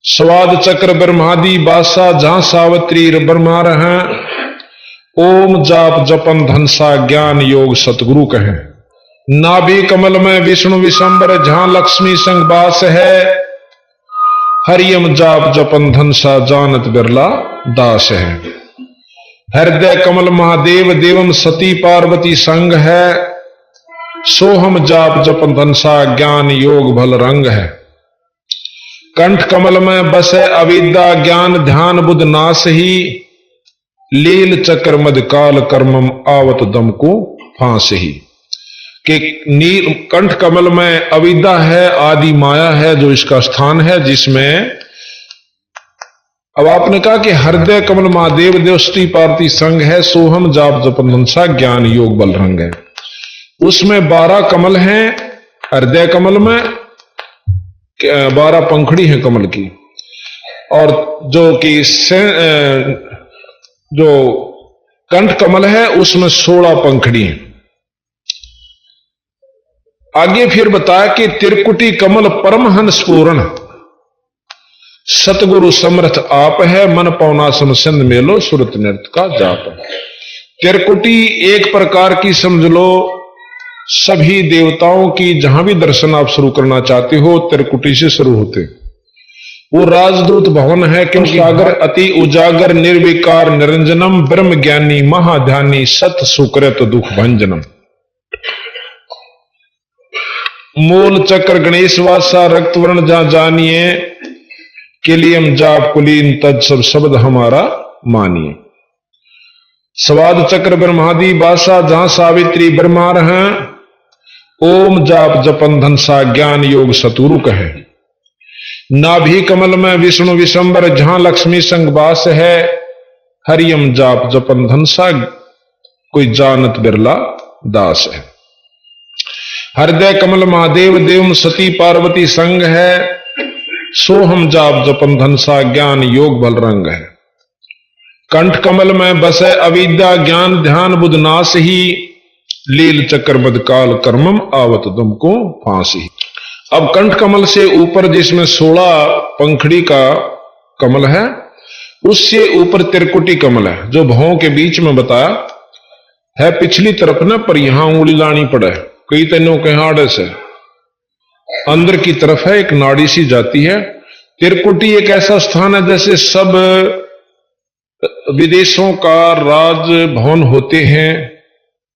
स्वाद चक्र ब्रह्मादि बासा, जहां सावित्री ब्रह्मा रहे, ओम जाप जपन धनसा ज्ञान योग सतगुरु कहें। नाभि कमल में विष्णु विशंबर, जहां लक्ष्मी संग बास है, हरियम जाप जपन धनसा जानत बिरला दास है। हृदय कमल महादेव देवम सती पार्वती संग है, सोहम जाप जपन धनसा ज्ञान योग भल रंग है। कंठ कमल में बसे अविद्या ज्ञान ध्यान बुध नाश ही, लील चक्र मद काल कर्मम आवत दम को फांस ही। कि नील कंठ कमल में अविद्या है, आदि माया है जो इसका स्थान है, जिसमें अब आपने कहा कि हृदय कमल महादेव देवस्ती पार्वती संग है, सोहम जाप जपन धनसा ज्ञान योग बल रंग है। उसमें 12 कमल हैं हृदय कमल में, 12 पंखड़ी हैं कमल की, और जो कंठ कमल है उसमें 16 पंखड़ी हैं। आगे फिर बताया कि त्रिकुटी कमल परमहंस पूर्ण, सतगुरु समर्थ आप है, मन पौना समसिंध मेलो सुरत नृत्य का जाप। त्रिकुटी एक प्रकार की समझ लो सभी देवताओं की, जहां भी दर्शन आप शुरू करना चाहते हो त्रिकुटी से शुरू होते। वो राजदूत भवन है, क्योंकि सागर अति उजागर निर्विकार निरंजनम ब्रह्म ज्ञानी महाध्यानी सत सुकृत दुख भंजनम। मूल चक्र गणेश वासा रक्त वर्ण जहां जानिए, किलियम जाप कुलीन तज सब शब्द हमारा मानिए। स्वाद चक्र ब्रह्मादि बासा जहां सावित्री ब्रह्मा हैं, ओम जाप जपन धनसा ज्ञान योग सतुरु कहे। नाभि कमल में विष्णु विशंबर जहां लक्ष्मी संग वास है, हरियम जाप जपन धनसा कोई जानत बिरला दास है। हृदय कमल महादेव देवम सती पार्वती संग है, सोहम जाप जपन धनसा ज्ञान योग बल रंग है। कंठ कमल में बसे अविद्या ज्ञान ध्यान बुध नाश ही, लील चक्र मद काल कर्मम आवत दम को फांसी। अब कंठ कमल से ऊपर जिसमें 16 पंखड़ी का कमल है, उससे ऊपर त्रिकुटी कमल है, जो भवों के बीच में बताया है पिछली तरफ ना, पर यहां उंगली लानी पड़े, कई तनों के हाड़े से अंदर की तरफ है, एक नाड़ी सी जाती है। त्रिकुटी एक ऐसा स्थान है जैसे सब विदेशों का राज भवन होते हैं,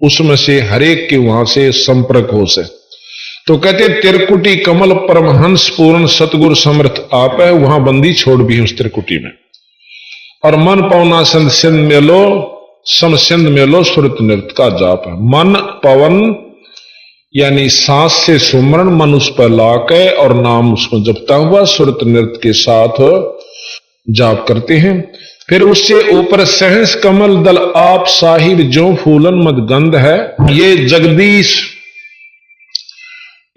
उसमें से हरेक के वहां से संपर्क हो से, तो कहते त्रिकुटी कमल परमहंस पूर्ण सतगुरु समर्थ आप है, वहां बंदी छोड़ भी है उस त्रिकुटी में। और मन पवना संध सिंध मेलो सम सिंध मेलो सुरत नृत्य का जाप है। मन पवन यानी सांस से सुमरण, मन उस पर लाके और नाम उसको जपता हुआ सुरत नृत्य के साथ जाप करते हैं। फिर उससे ऊपर सहस कमल दल आप साहिब जो फूलन मद गंध है, ये जगदीश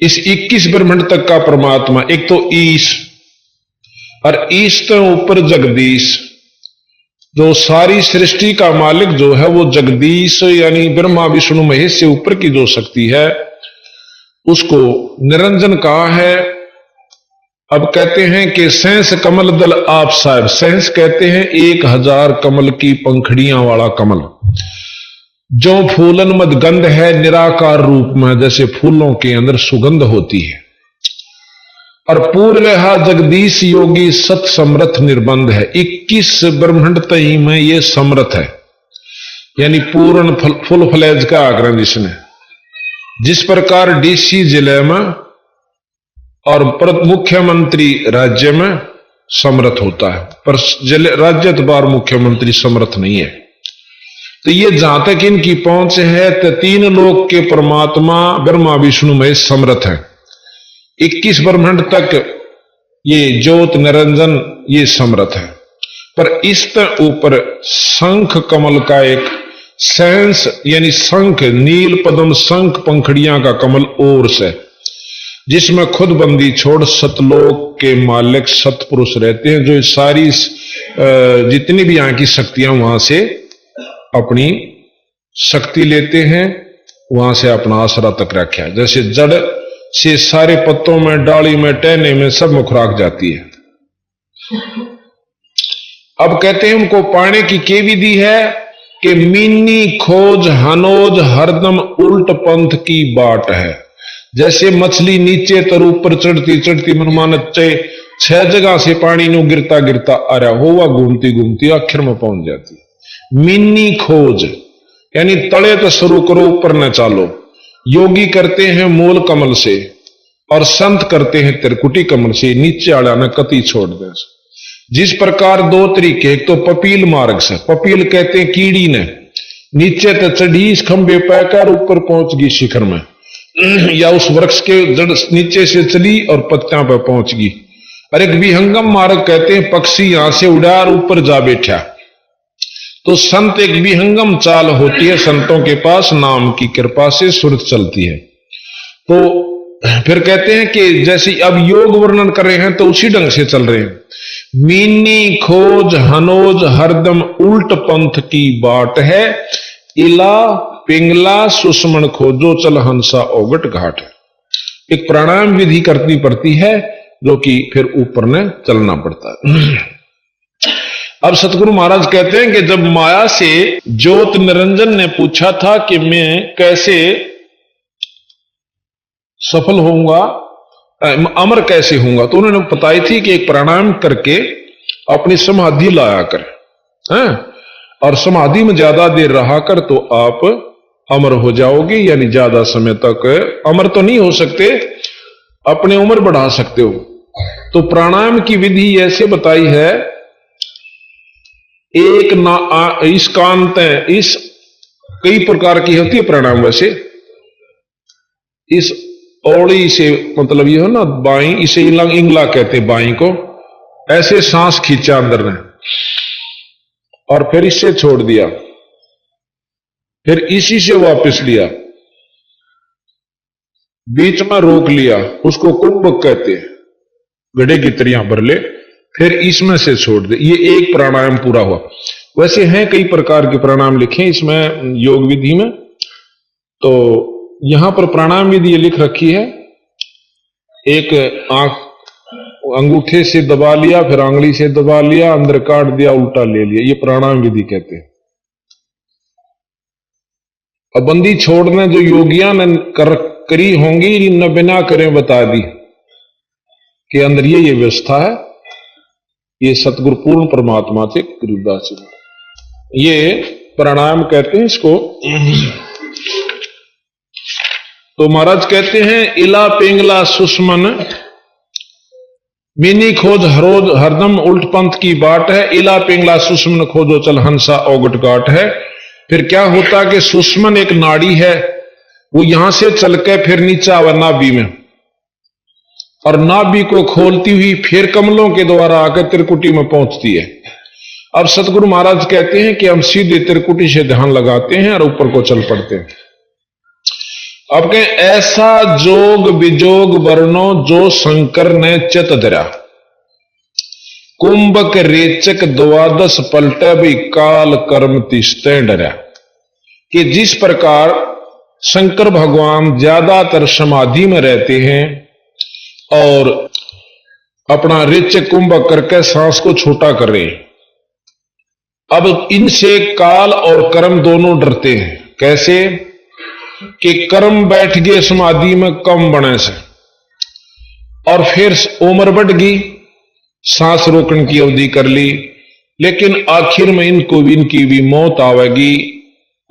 इस 21 ब्रह्मांड तक का परमात्मा, एक तो ईश और ईश तो ऊपर जगदीश, जो सारी सृष्टि का मालिक जो है वो जगदीश यानी ब्रह्मा विष्णु महेश से ऊपर की जो शक्ति है उसको निरंजन कहा है। अब कहते हैं कि सहस कमल दल आप साहिब, सहस कहते हैं 1000 कमल की पंखड़ियां वाला कमल, जो फूलन मद गंध है निराकार रूप में, जैसे फूलों के अंदर सुगंध होती है। और पूर्णहा जगदीश योगी सत समर्थ निर्बंध है, 21 ब्रह्मांड तई में ये समर्थ है, यानी पूर्ण फुल फ्लैज का आग्रह जिसने, जिस प्रकार डीसी जिले में और मुख्यमंत्री राज्य में समर्थ होता है, पर राज्यतबार मुख्यमंत्री समर्थ नहीं है। तो ये जहां तक इनकी पहुंच है तो 3 लोक के परमात्मा ब्रह्मा विष्णु महेश समर्थ है, 21 ब्रह्मांड तक ये ज्योत निरंजन ये समर्थ है। पर इस ऊपर शंख कमल का एक सेंस यानी शंख नील पद्म शंख पंखड़ियां का कमल और से, जिसमें खुद बंदी छोड़ सतलोक के मालिक सतपुरुष रहते हैं, जो सारी जितनी भी यहाँ की शक्तियां वहां से अपनी शक्ति लेते हैं, वहां से अपना आसरा तक रखा है। जैसे जड़ से सारे पत्तों में डाली में टहने में सब में खुराक जाती है। अब कहते हैं उनको पाने की के विधि है कि मीनी खोज हनोज हरदम उल्ट पंथ की बाट है। जैसे मछली नीचे तर ऊपर चढ़ती चढ़ती मनमानत 6 जगह से पानी नु गिरता गिरता आ रहा हो, वह घूमती घूमती आखिर में पहुंच जाती। मीनी खोज यानी तले तो शुरू करो, ऊपर न चालो। योगी करते हैं मूल कमल से और संत करते हैं त्रिकुटी कमल से, नीचे वाला ने कति छोड़ दे। जिस प्रकार दो तरीके, एक तो पपील मार्ग से, पपील कहते हैं कीड़ी ने, नीचे तो चढ़ी इस खंबे पैकर ऊपर पहुंच गई शिखर में, या उस वृक्ष के जड़ नीचे से चली और पत्तियां पर पहुंच गई। और एक विहंगम मार्ग कहते हैं पक्षी यहां से उड़ा और ऊपर जा बैठा। तो संत एक विहंगम चाल होती है, संतों के पास नाम की कृपा से सुरत चलती है। तो फिर कहते हैं कि जैसे अब योग वर्णन कर रहे हैं तो उसी ढंग से चल रहे हैं। मीनी खोज हनोज हरदम उल्ट पंथ की बाट है, इला पिंगला सुषमन खोजो चल हंसा ओगट घाट है। एक प्राणायाम विधि करनी पड़ती है जो कि फिर ऊपर ने चलना पड़ता है। अब सतगुरु महाराज कहते हैं कि जब माया से ज्योत निरंजन ने पूछा था कि मैं कैसे सफल होऊंगा, अमर कैसे होऊंगा, तो उन्होंने बताई थी कि एक प्राणायाम करके अपनी समाधि लाया कर, और समाधि में ज्यादा देर रहा कर तो आप अमर हो जाओगे। यानी ज्यादा समय तक अमर तो नहीं हो सकते, अपनी उम्र बढ़ा सकते हो। तो प्राणायाम की विधि ऐसे बताई है, एक ना इस कांत इस कई प्रकार की होती है प्राणायाम। वैसे इस औड़ी से मतलब ये हो ना बाई, इसे इंगला कहते बाई को, ऐसे सांस खींचा अंदर ने और फिर इससे छोड़ दिया, फिर इसी से वापस लिया, बीच में रोक लिया, उसको कुंभक कहते हैं, गड्ढे की तरह भर ले, फिर इसमें से छोड़ दे। ये एक प्राणायाम पूरा हुआ। वैसे हैं कई प्रकार के प्राणायाम लिखे इसमें योग विधि में, तो यहां पर प्राणायाम विधि ये लिख रखी है, एक आंख अंगूठे से दबा लिया, फिर आंगली से दबा लिया, अंदर काट दिया, उल्टा ले लिया, ये प्राणायाम विधि कहते हैं। अब बंदी छोड़ने जो योगियां ने करी होंगी, न बिना करें बता दी कि अंदर ये व्यवस्था है। ये सतगुरु पूर्ण परमात्मा से गरीबदास जी, ये प्राणायाम कहते हैं इसको। तो महाराज कहते हैं, इला पिंगला सुषमन मीनी खोज हरोज हरदम उल्ट पंथ की बाट है, इला पिंगला सुषमन खोजो चल हंसा ओगट घाट है। फिर क्या होता कि सुषमन एक नाड़ी है, वो यहां से चल के फिर नीचे आवा नाभि में, और नाभि को खोलती हुई फिर कमलों के द्वारा आकर त्रिकुटी में पहुंचती है। अब सतगुरु महाराज कहते हैं कि हम सीधे त्रिकुटी से ध्यान लगाते हैं और ऊपर को चल पड़ते हैं। अब कहें, ऐसा जोग विजोग वर्णो जो शंकर ने चित धरा, कुंभक रेचक द्वादश पलटे भी काल कर्म तिस्ते डरा। कि जिस प्रकार शंकर भगवान ज्यादातर समाधि में रहते हैं और अपना रेचक कुंभक करके सांस को छोटा कर रहे हैं, अब इनसे काल और कर्म दोनों डरते हैं। कैसे कि कर्म बैठ गए समाधि में कम बने से, और फिर उम्र बढ़ गई, सांस रोकने की अवधि कर ली, लेकिन आखिर में इनकी भी मौत आवेगी।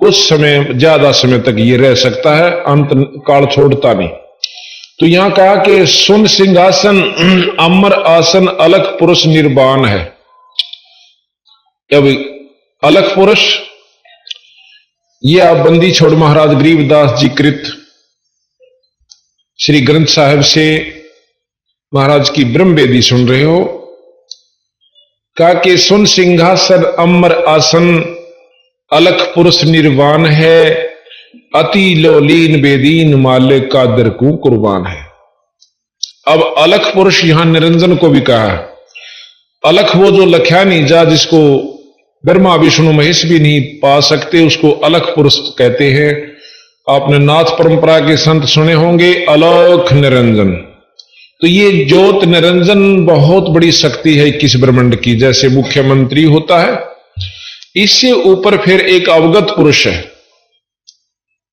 कुछ समय ज्यादा समय तक ये रह सकता है, अंत काल छोड़ता नहीं। तो यहां कहा कि सुन सिंहासन अमर आसन अलख पुरुष निर्वाण है। अब अलख पुरुष ये आप बंदी छोड़ महाराज गरीबदास जी कृत श्री ग्रंथ साहिब से महाराज की ब्रह्म वेदी सुन रहे हो। कहा कि सुन सिंहासन अमर आसन अलख पुरुष निर्वाण है, अति लोलीन बेदीन मालिक का दरकू कुर्बान है। अब अलख पुरुष यहां निरंजन को भी कहा है। अलख वो जो लख्या नहीं जा, जिसको ब्रह्मा विष्णु महेश भी नहीं पा सकते, उसको अलख पुरुष कहते हैं। आपने नाथ परंपरा के संत सुने होंगे, अलख निरंजन। तो ये ज्योत निरंजन बहुत बड़ी शक्ति है 21 ब्रह्मांड की। जैसे मुख्यमंत्री होता है, इससे ऊपर फिर एक अवगत पुरुष है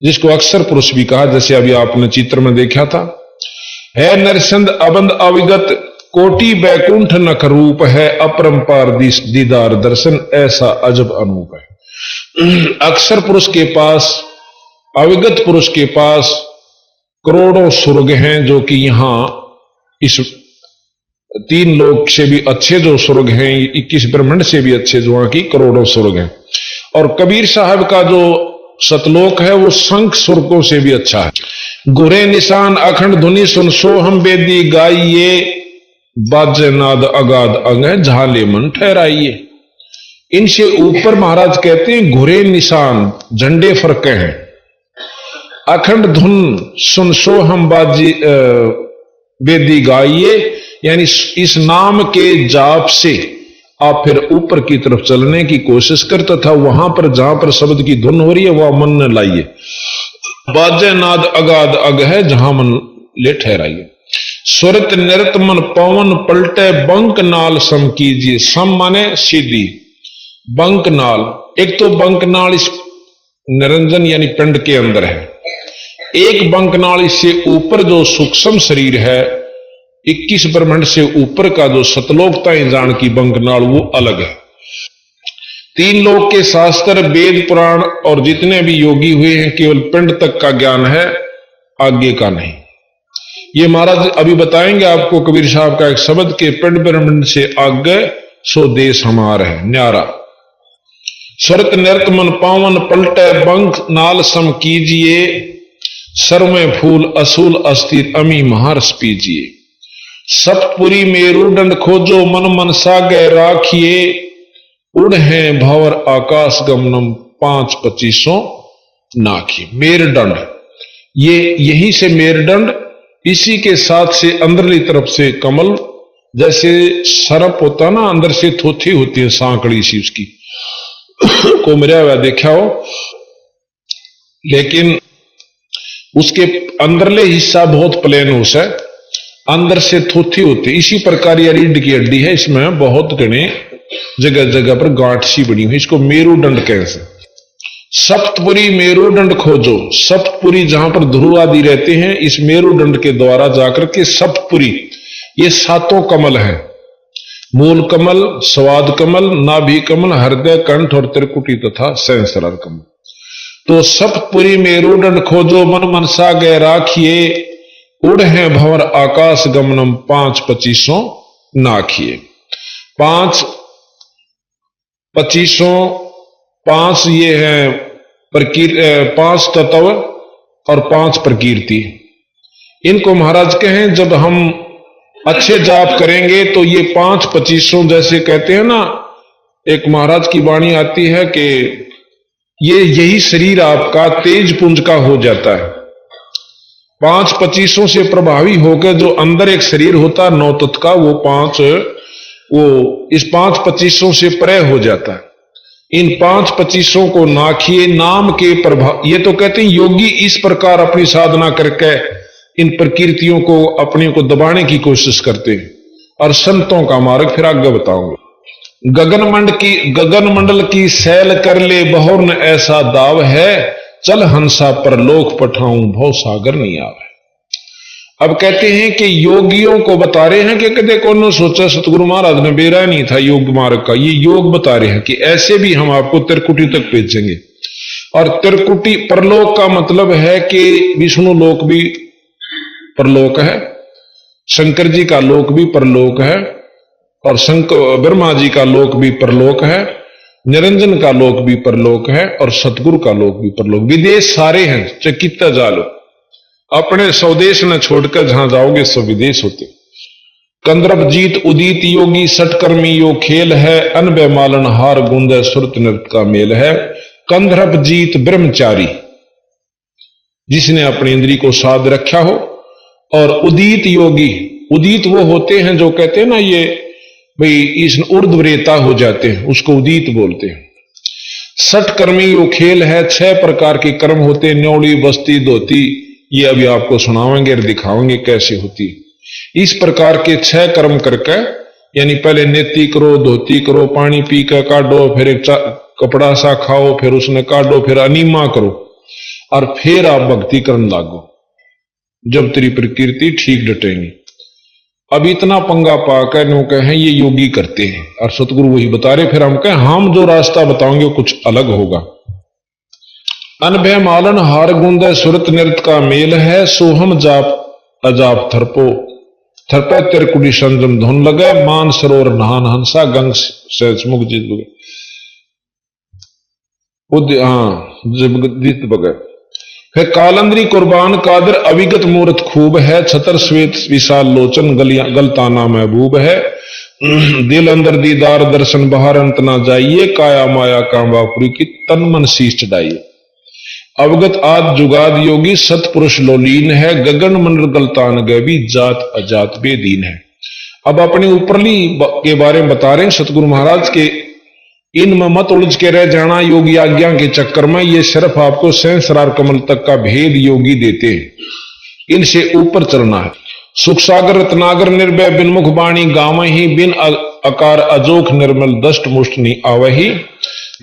जिसको अक्षर पुरुष भी कहा, जैसे अभी आपने चित्र में देखा था। है नरसंद अबंध अविगत कोटि बैकुंठ नख रूप है, अपरंपार दीदार दर्शन ऐसा अजब अनूप है। अक्षर पुरुष के पास, अविगत पुरुष के पास करोड़ों स्वर्ग हैं, जो कि यहां इस 3 लोक से भी अच्छे जो स्वर्ग हैं, 21 ब्रह्मांड से भी अच्छे जो वहां की करोड़ों स्वर्ग हैं। और कबीर साहब का जो सतलोक है वो शंख स्वर्गों से भी अच्छा है। गुरे निशान अखंड धुनि सुन सो हम बेदी गाइए, बाजे नाद अगाध अंग झाले मन ठहराइए। इनसे ऊपर महाराज कहते हैं घुरे निशान, झंडे फरके हैं। अखंड धुन सुन सो हम बाजी बेदी गाइए, यानी इस नाम के जाप से आप फिर ऊपर की तरफ चलने की कोशिश कर, तथा वहां पर जहां पर शब्द की धुन हो रही है वह मन न लाइए। बाजे नाद अगाध अग है जहां मन ले ठहराइए। स्वरत निरत मन पवन पलटे बंक नाल सम कीजिए। सम माने सीधी, बंक नाल, एक तो बंक नाल इस निरंजन यानी पिंड के अंदर है, एक बंक नाल इससे ऊपर जो सूक्ष्म शरीर है, 21 ब्रह्मांड से ऊपर का जो सतलोकता जान की बंकनाल वो अलग है। 3 लोक के शास्त्र, वेद, पुराण और जितने भी योगी हुए हैं केवल पिंड तक का ज्ञान है, आगे का नहीं। ये महाराज अभी बताएंगे आपको कबीर साहब का एक शब्द के पिंड ब्रह्मांड से आगे सो देश हमारा है न्यारा। स्वरत नृत मन पावन पलटे बंक नाल सम कीजिए, सर में फूल असूल अस्थिर अमी महारस पीजिए। सप्तपुरी मेरुदंड खोजो मन मन सागे राखिए, उड़ है भंवर आकाश गमनम 5-25 नाखिए। मेरुदंड, ये यहीं से मेरुदंड, इसी के साथ से अंदरली तरफ से कमल, जैसे सरप होता ना अंदर से थोथी होती है सांकड़ी सी उसकी को मेरा हुआ देखा हो, लेकिन उसके अंदरले हिस्सा बहुत प्लेन हो से अंदर से थोथी होती। इसी प्रकार ये रीढ़ की हड्डी है, इसमें बहुत घने जगह जगह पर गांठ सी बनी हुई, इसको मेरुदंड कहते हैं। सप्तपुरी मेरुदंड खोजो, सप्तपुरी जहां पर ध्रुव आदि रहते हैं, इस मेरुदंड के द्वारा जाकर के सप्तपुरी, ये 7 कमल है, मूल कमल, स्वाद कमल, नाभि कमल, हृदय, कंठ और त्रिकुटी तथा सहस्रार कमल। तो सप्तपुरी मेरुदंड खोजो मन मन सागे राखिए, उड़ है भंवर आकाश गमनम 5-25 नाखिए। 5-25 5 ये है 5 तत्व और 5 प्रकीर्ति। इनको महाराज कहें जब हम अच्छे जाप करेंगे तो ये 5-25 जैसे कहते हैं ना, एक महाराज की वाणी आती है कि ये यही शरीर आपका तेज पुंज का हो जाता है। 5-25 से प्रभावी होकर जो अंदर एक शरीर होता है 9 तत्व का, वो इस 5-25 से परे हो जाता है। इन 5-25 को नाखिए, नाम के प्रभाव, ये तो कहते हैं योगी इस प्रकार अपनी साधना करके इन प्रकृतियों को अपने को दबाने की कोशिश करते हैं। और संतों का मार्ग फिर आगे बताऊंगा। गगन मंडल की सैल कर ले बहुर्न ऐसा दाव है, चल हंसा पर लोक पठाऊं भव सागर नहीं आवे। अब कहते हैं कि योगियों को बता रहे हैं कि कदे कौन सोचा सतगुरु महाराज ने बेरा नहीं था योग मार्ग का, ये योग बता रहे हैं कि ऐसे भी हम आपको त्रिकुटी तक भेजेंगे। और त्रिकुटी परलोक का मतलब है कि विष्णु लोक भी परलोक है, शंकर जी का लोक भी परलोक है, और ब्रह्मा जी का लोक भी परलोक है, निरंजन का लोक भी परलोक है, और सतगुरु का लोक भी परलोक। विदेश सारे हैं, चकित्ता जालो, अपने स्वदेश न छोड़कर जहां जाओगे सब विदेश होते। कंद्रप जीत उदित योगी सटकर्मी यो खेल है, अनबे मालन हार गुंद सुरत नृत्य का मेल है। कंद्रप जीत ब्रह्मचारी, जिसने अपनी इंद्री को साध रखा हो, और उदित योगी, उदित वो होते हैं जो कहते हैं ना ये भाई इस ऊर्ध्वरेता हो जाते हैं, उसको उदित बोलते हैं। सठ कर्मी यो खेल है, 6 प्रकार के कर्म होते हैं, न्योड़ी बस्ती धोती, ये अभी आपको सुनावेंगे और दिखावेंगे कैसे होती। इस प्रकार के 6 कर्म करके, यानी पहले नेति करो, धोती करो, पानी पी कर काटो, फिर एक कपड़ा सा खाओ, फिर उसने काटो, फिर अनिमा करो, और फिर आप भक्ति करने लागो, जब तेरी प्रकृति ठीक डटेंगी। अब इतना पंगा पाकर नो कहें ये योगी करते हैं, और सतगुरु वही बता रहे, फिर हम कहें हम जो रास्ता बताओगे कुछ अलग होगा। अनभय मालन हार गुंद सुरत नृत्य का मेल है, सोहम जाप अजाप थरपे तिरकुड़ी संजम धुन लगे, मान सरोवर नहान हंसा गंग से मुख जीत बगे। फिर कालंदरी कुर्बान कादर अविगत मूर्त खूब है, छतर श्वेत विशाल लोचन गलताना महबूब है, दिल अंदर दीदार दर्शन बाहर अंत ना जाइए, काया माया कामवापुरी की तन मन शीश चढ़ाइए। अवगत आद जुगाद योगी सतपुरुष लोलीन है, गगन मंडल गलतान गैबी जात अजात बेदीन है। अब अपने ऊपरली के बारे में बता रहे हैं सतगुरु महाराज के, इनमें मत उलझ के रह जाना योगी आज्ञा के चक्कर में, ये सिर्फ आपको सहस्रार कमल तक का भेद योगी देते हैं, इनसे ऊपर चलना है। सुख सागर रत्नागर निर्भय बिन मुख बाणी गावही, बिन अकार अजोख निर्मल दष्ट मुष्टनी आवही,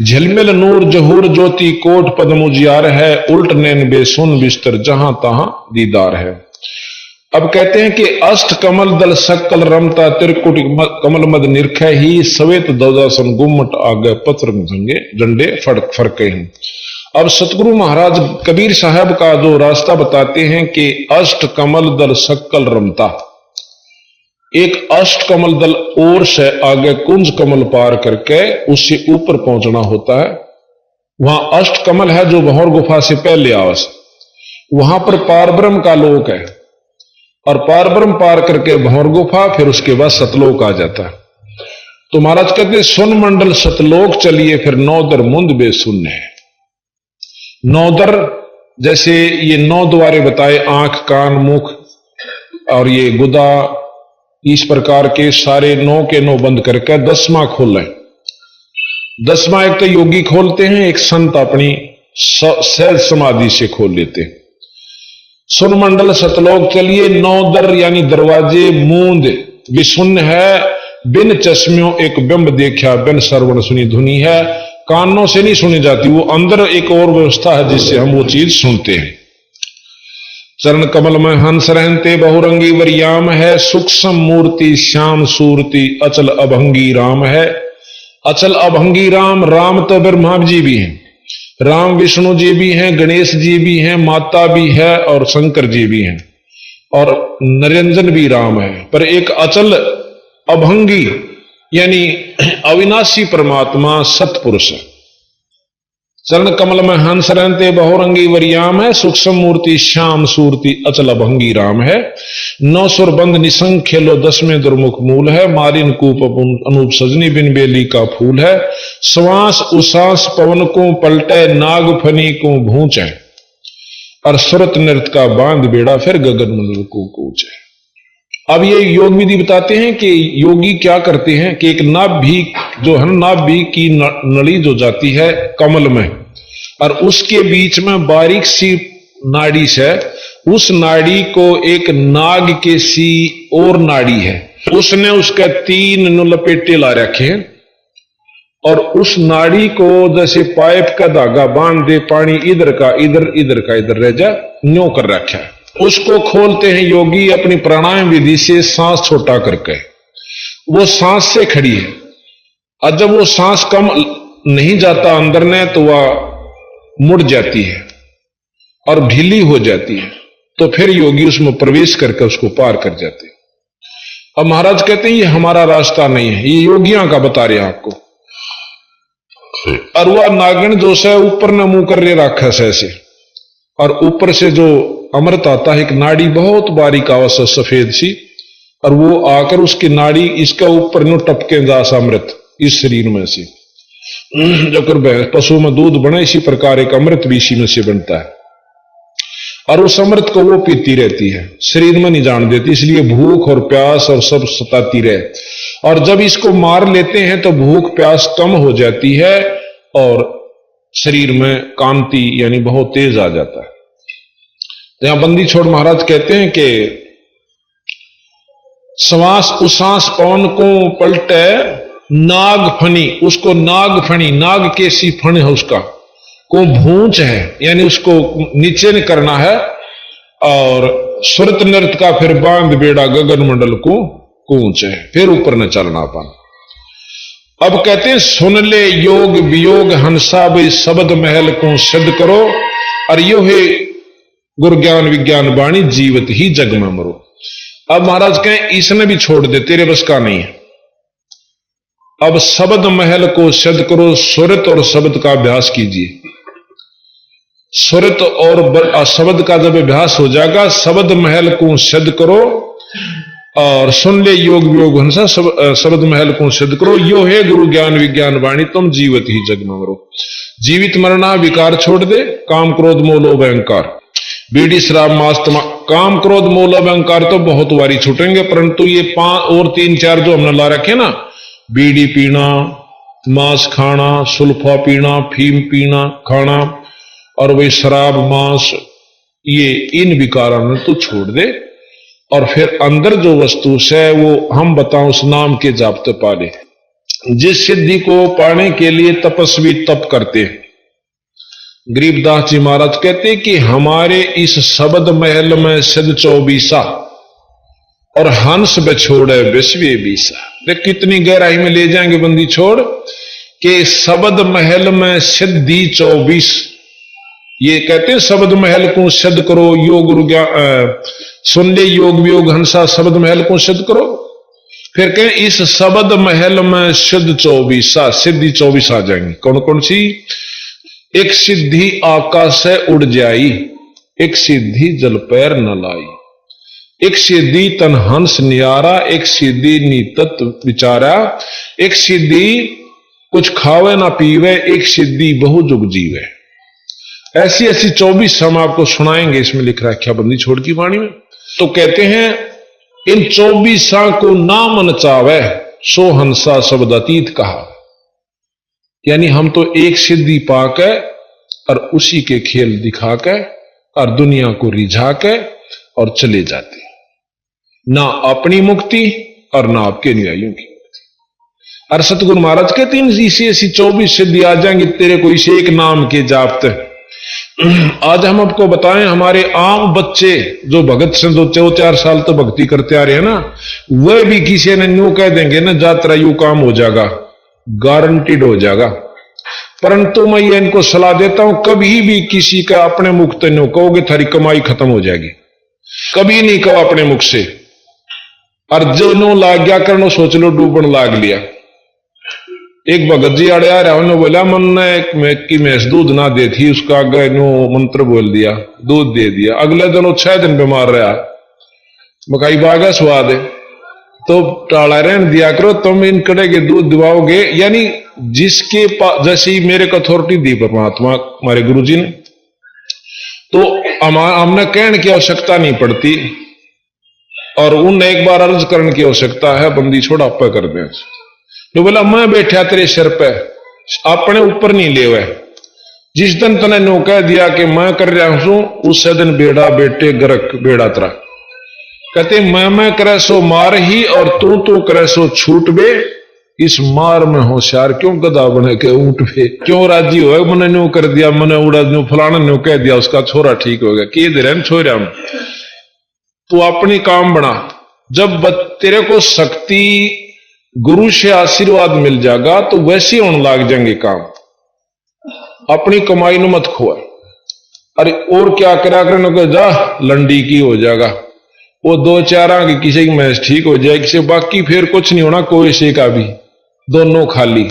झिलमिल नूर जहूर ज्योति कोट पद्म उजियार है, उल्ट नैन बेसुन बिस्तर जहां तहां दीदार है। अब कहते हैं कि अष्ट कमल दल सकल रमता त्रिकुट कमल मद निरख ही, सवेत दौदासन गुम्मट आगे पत्र झंगे डंडे फड़के हैं। अब सतगुरु महाराज कबीर साहब का जो रास्ता बताते हैं कि अष्ट कमल दल सकल रमता, एक अष्ट कमल दल और से आगे कुंज कमल पार करके उससे ऊपर पहुंचना होता है। वहां अष्ट कमल है जो भौर गुफा से पहले आवस, वहां पर पारब्रह्म का लोक है, और पारब्रह्म पार करके भौर गुफा, फिर उसके बाद सतलोक आ जाता है। तो महाराज कहते सुन मंडल सतलोक चलिए, फिर नौदर मुंद बेसुन है। नौदर जैसे ये 9 द्वारे बताए, आंख कान मुख और ये गुदा, इस प्रकार के सारे 9 के 9 बंद करके 10वां खोलें। 10वां एक तो योगी खोलते हैं, एक संत अपनी सहज समाधि से खोल लेते हैं। सुन मंडल सतलोक चलिए, 9 दर यानी दरवाजे मूंद भी सुन है, बिन चश्मियों एक बिंब देखा, बिन श्रवण सुनी धुनी है। कानों से नहीं सुनी जाती, वो अंदर एक और व्यवस्था है जिससे हम वो चीज सुनते हैं। चरण कमल में हंस रहते बहुरंगी वरियाम है, सूक्ष्म मूर्ति श्याम सूरति अचल अभंगी राम है। अचल अभंगी राम, राम तो ब्रह्मा जी भी हैं, राम विष्णु जी भी हैं, गणेश जी भी हैं, माता भी है और शंकर जी भी हैं, और निरंजन भी राम है। पर एक अचल अभंगी यानी अविनाशी परमात्मा सतपुरुष है। चरण कमल में हंस रहते बहुरंगी वरियाम है, सूक्ष्म मूर्ति श्याम सूरति अचल अभंगी राम है। 9 सुर बंद निसंग खेलो 10वें दुर्मुख मूल है, मारिन कूप अनूप सजनी बिन बेली का फूल है। श्वास उसास पवन को पलटे, नाग फनी को भूंच है, और सुरत नृत्य का बांध बेड़ा फिर गगन मंडल को कूच है। अब ये योग विधि बताते हैं कि योगी क्या करते हैं कि एक नाभि जो है, नाभि की नली जो जाती है कमल में, और उसके बीच में बारीक सी नाड़ी से, उस नाड़ी को एक नाग के सी और नाड़ी है, उसने उसके 3 लपेटे ला रखे हैं, और उस नाड़ी को जैसे पाइप का धागा बांध दे, पानी इधर का इधर, इधर का इधर रह जा, न्यों कर रखा है। उसको खोलते हैं योगी अपनी प्राणायाम विधि से, सांस छोटा करके। वो सांस से खड़ी है, और जब वो सांस कम नहीं जाता अंदर ने, तो वह मुड़ जाती है और ढीली हो जाती है, तो फिर योगी उसमें प्रवेश करके उसको पार कर जाते हैं। अब महाराज कहते हैं ये हमारा रास्ता नहीं है, ये योगियों का बता रहे हैं आपको। और वह नागिन जो से ऊपर ने मुंह कर रखा है ऐसे, और ऊपर से जो अमृत आता है, एक नाड़ी बहुत बारीक आवाज सफेद सी, और वो आकर उसकी नाड़ी इसका ऊपर नो टपके दास अमृत इस शरीर में से, जो कर पशु में दूध बने, इसी प्रकार एक अमृत भी इसी में से बनता है, और उस अमृत को वो पीती रहती है, शरीर में नहीं जान देती, इसलिए भूख और प्यास और सब सताती रहे। और जब इसको मार लेते हैं तो भूख प्यास कम हो जाती है, और शरीर में कांति यानी बहुत तेज आ जाता है। तो यहां बंदी छोड़ महाराज कहते हैं कि श्वास उसास पवन को पलटे, नाग फनी, उसको नाग फनी, नाग के सी फण है उसका, को भूंच है यानी उसको नीचे नहीं करना है, और सुरत नृत्य का फिर बांध बेड़ा गगन मंडल को कूच है, फिर ऊपर न चलना पान। अब कहते हैं सुन ले योग वियोग हंसा भाई शब्द महल को सिद्ध करो, और यो है गुरु ज्ञान विज्ञान वाणी जीवत ही जग में मरो। अब महाराज कहें इसने भी छोड़ दे, तेरे बस का नहीं है। अब शब्द महल को सिद्ध करो, सुरत और शब्द का अभ्यास कीजिए। सुरत और शब्द का जब अभ्यास हो जाएगा, शब्द महल को सिद्ध करो, और सुन ले योग वियोग हंसा शब्द महल को सिद्ध करो, यो है गुरु ज्ञान विज्ञान वाणी तुम जीवत ही जग में मरो। जीवित मरना विकार छोड़ दे, काम क्रोध मोह लोभ अहंकार, बीड़ी शराब मांस काम क्रोध मोह लोभ अहंकार तो बहुत वारी छूटेंगे, परंतु ये 5 और 3 4 जो हमने ला रखे ना, बीड़ी पीना, मांस खाना, सुल्फा पीना, फीम पीना खाना, और वही शराब मांस, ये इन विकारों में तो छोड़ दे, और फिर अंदर जो वस्तु है वो हम बताओ उस नाम के जापते पाले। जिस सिद्धि को पाने के लिए तपस्वी तप करते हैं, गरीबदास जी महाराज कहते कि हमारे इस शब्द महल में सिद्ध 24 और हंस बछोड़े विश्वे 20। देख कितनी गहराई में ले जाएंगे बंदी छोड़ के शब्द महल में सिद्धि 24। ये कहते हैं शब्द महल को सिद्ध करो, योग गुरु ज्ञान सुन ले योग वियोग हंसा शब्द महल को सिद्ध करो। फिर कहें इस शब्द महल में सिद्ध 24 सिद्धि 24 आ जाएंगी। कौन कौन सी? एक सिद्धि आकाश से उड़ जाई, एक सिद्धि जल पैर न लाई, एक सिद्धि तन हंस नियारा, एक सिद्धि नीतत विचारा, एक सिद्धि कुछ खावे ना पीवे, एक सिद्धि बहु जुग जीवे। ऐसी ऐसी 24 हम आपको सुनाएंगे, इसमें लिख रखा बंदी छोड़ की वाणी में। तो कहते हैं इन 24 को ना मन चावे सो हंसा शब्द अतीत कहा। यानी हम तो एक सिद्धि पाके और उसी के खेल दिखा के और दुनिया को रिझा के और चले जाते, ना अपनी मुक्ति और ना आपके न्यायों की मुक्ति। और सतगुरु महाराज कहते हैं इसी ऐसी 24 सिद्धि आ जाएंगी तेरे को इसे एक नाम के जापते। आज हम आपको बताएं, हमारे आम बच्चे जो भगत से 2-4 साल तो भक्ति करते आ रहे हैं ना, वह भी किसी ने न्यू कह देंगे ना यात्रा यू काम हो जाएगा, गारंटीड हो जाएगा। परंतु मैं ये इनको सलाह देता हूं, कभी भी किसी का अपने मुख से न्यू कहोगे थारी कमाई खत्म हो जाएगी। कभी नहीं कहो अपने मुख से। और जो नो लाग गया करनो सोच लो डूबन लाग लिया। एक भगत जी आड़े आ रहा, उन्होंने बोला मन ने की मैस दूध ना दे थी, उसका आगे नो मंत्र बोल दिया, दूध दे दिया। अगले दिन 6 दिन बीमार रहा, मकाई बागा स्वाद है तो टाला रहने दिया करो, तुम इन कड़े के दूध दिवाओगे। यानी जिसके पास जैसी मेरे को अथॉरिटी दी परमात्मा हमारे गुरु जी ने, तो हमने कहने की आवश्यकता नहीं पड़ती, और उनने एक बार अर्ज करने की आवश्यकता है, बंदी छोड़ा पे कर दे। तो बोला मैं बैठा तेरे सिर पे, अपने ऊपर नहीं ले हुए। जिस दिन तने नो कह दिया कि मैं कर रहा हूं, उस दिन बेड़ा बेटे गरक बेड़ा तरा। कहते मैं करे सो मार ही, और तू करे सो छूट बे। इस मार में होशियार क्यों गधा बने के ऊंट पे, क्यों राजी हो? मैंने न्यू कर दिया, मैंने उड़ा न्यू फलाना न्यू कह दिया, उसका छोरा ठीक हो गया, कि दे रहे छोड़ रहा। तू अपनी काम बना। जब तेरे को शक्ति गुरु से आशीर्वाद मिल जाएगा तो वैसे होने लग जाएंगे काम। अपनी कमाई न मत खोए। अरे और क्या करा करने को जा, लंडी की हो जाएगा, वो 2-4 की किसी की मैच ठीक हो जाएगी, से बाकी फिर कुछ नहीं होना, कोई से का भी, दोनों खाली।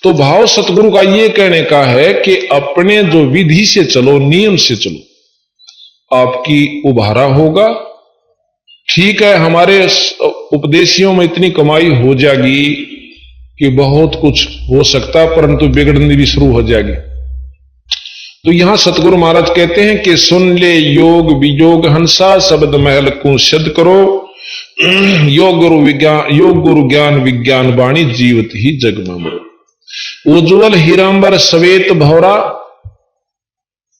तो भाव सतगुरु का ये कहने का है कि अपने जो विधि से चलो, नियम से चलो, आपकी उभारा होगा। ठीक है, हमारे उपदेशियों में इतनी कमाई हो जाएगी कि बहुत कुछ हो सकता, परंतु बिगड़नी भी शुरू हो जाएगी। तो यहां सतगुरु महाराज कहते हैं कि सुन ले योग वियोग हंसा शब्द महल को सिद्ध करो, योग गुरु ज्ञान विज्ञान वाणी जीवत ही जग में मरो। उज्ज्वल हीरांबर सवेत भौरा,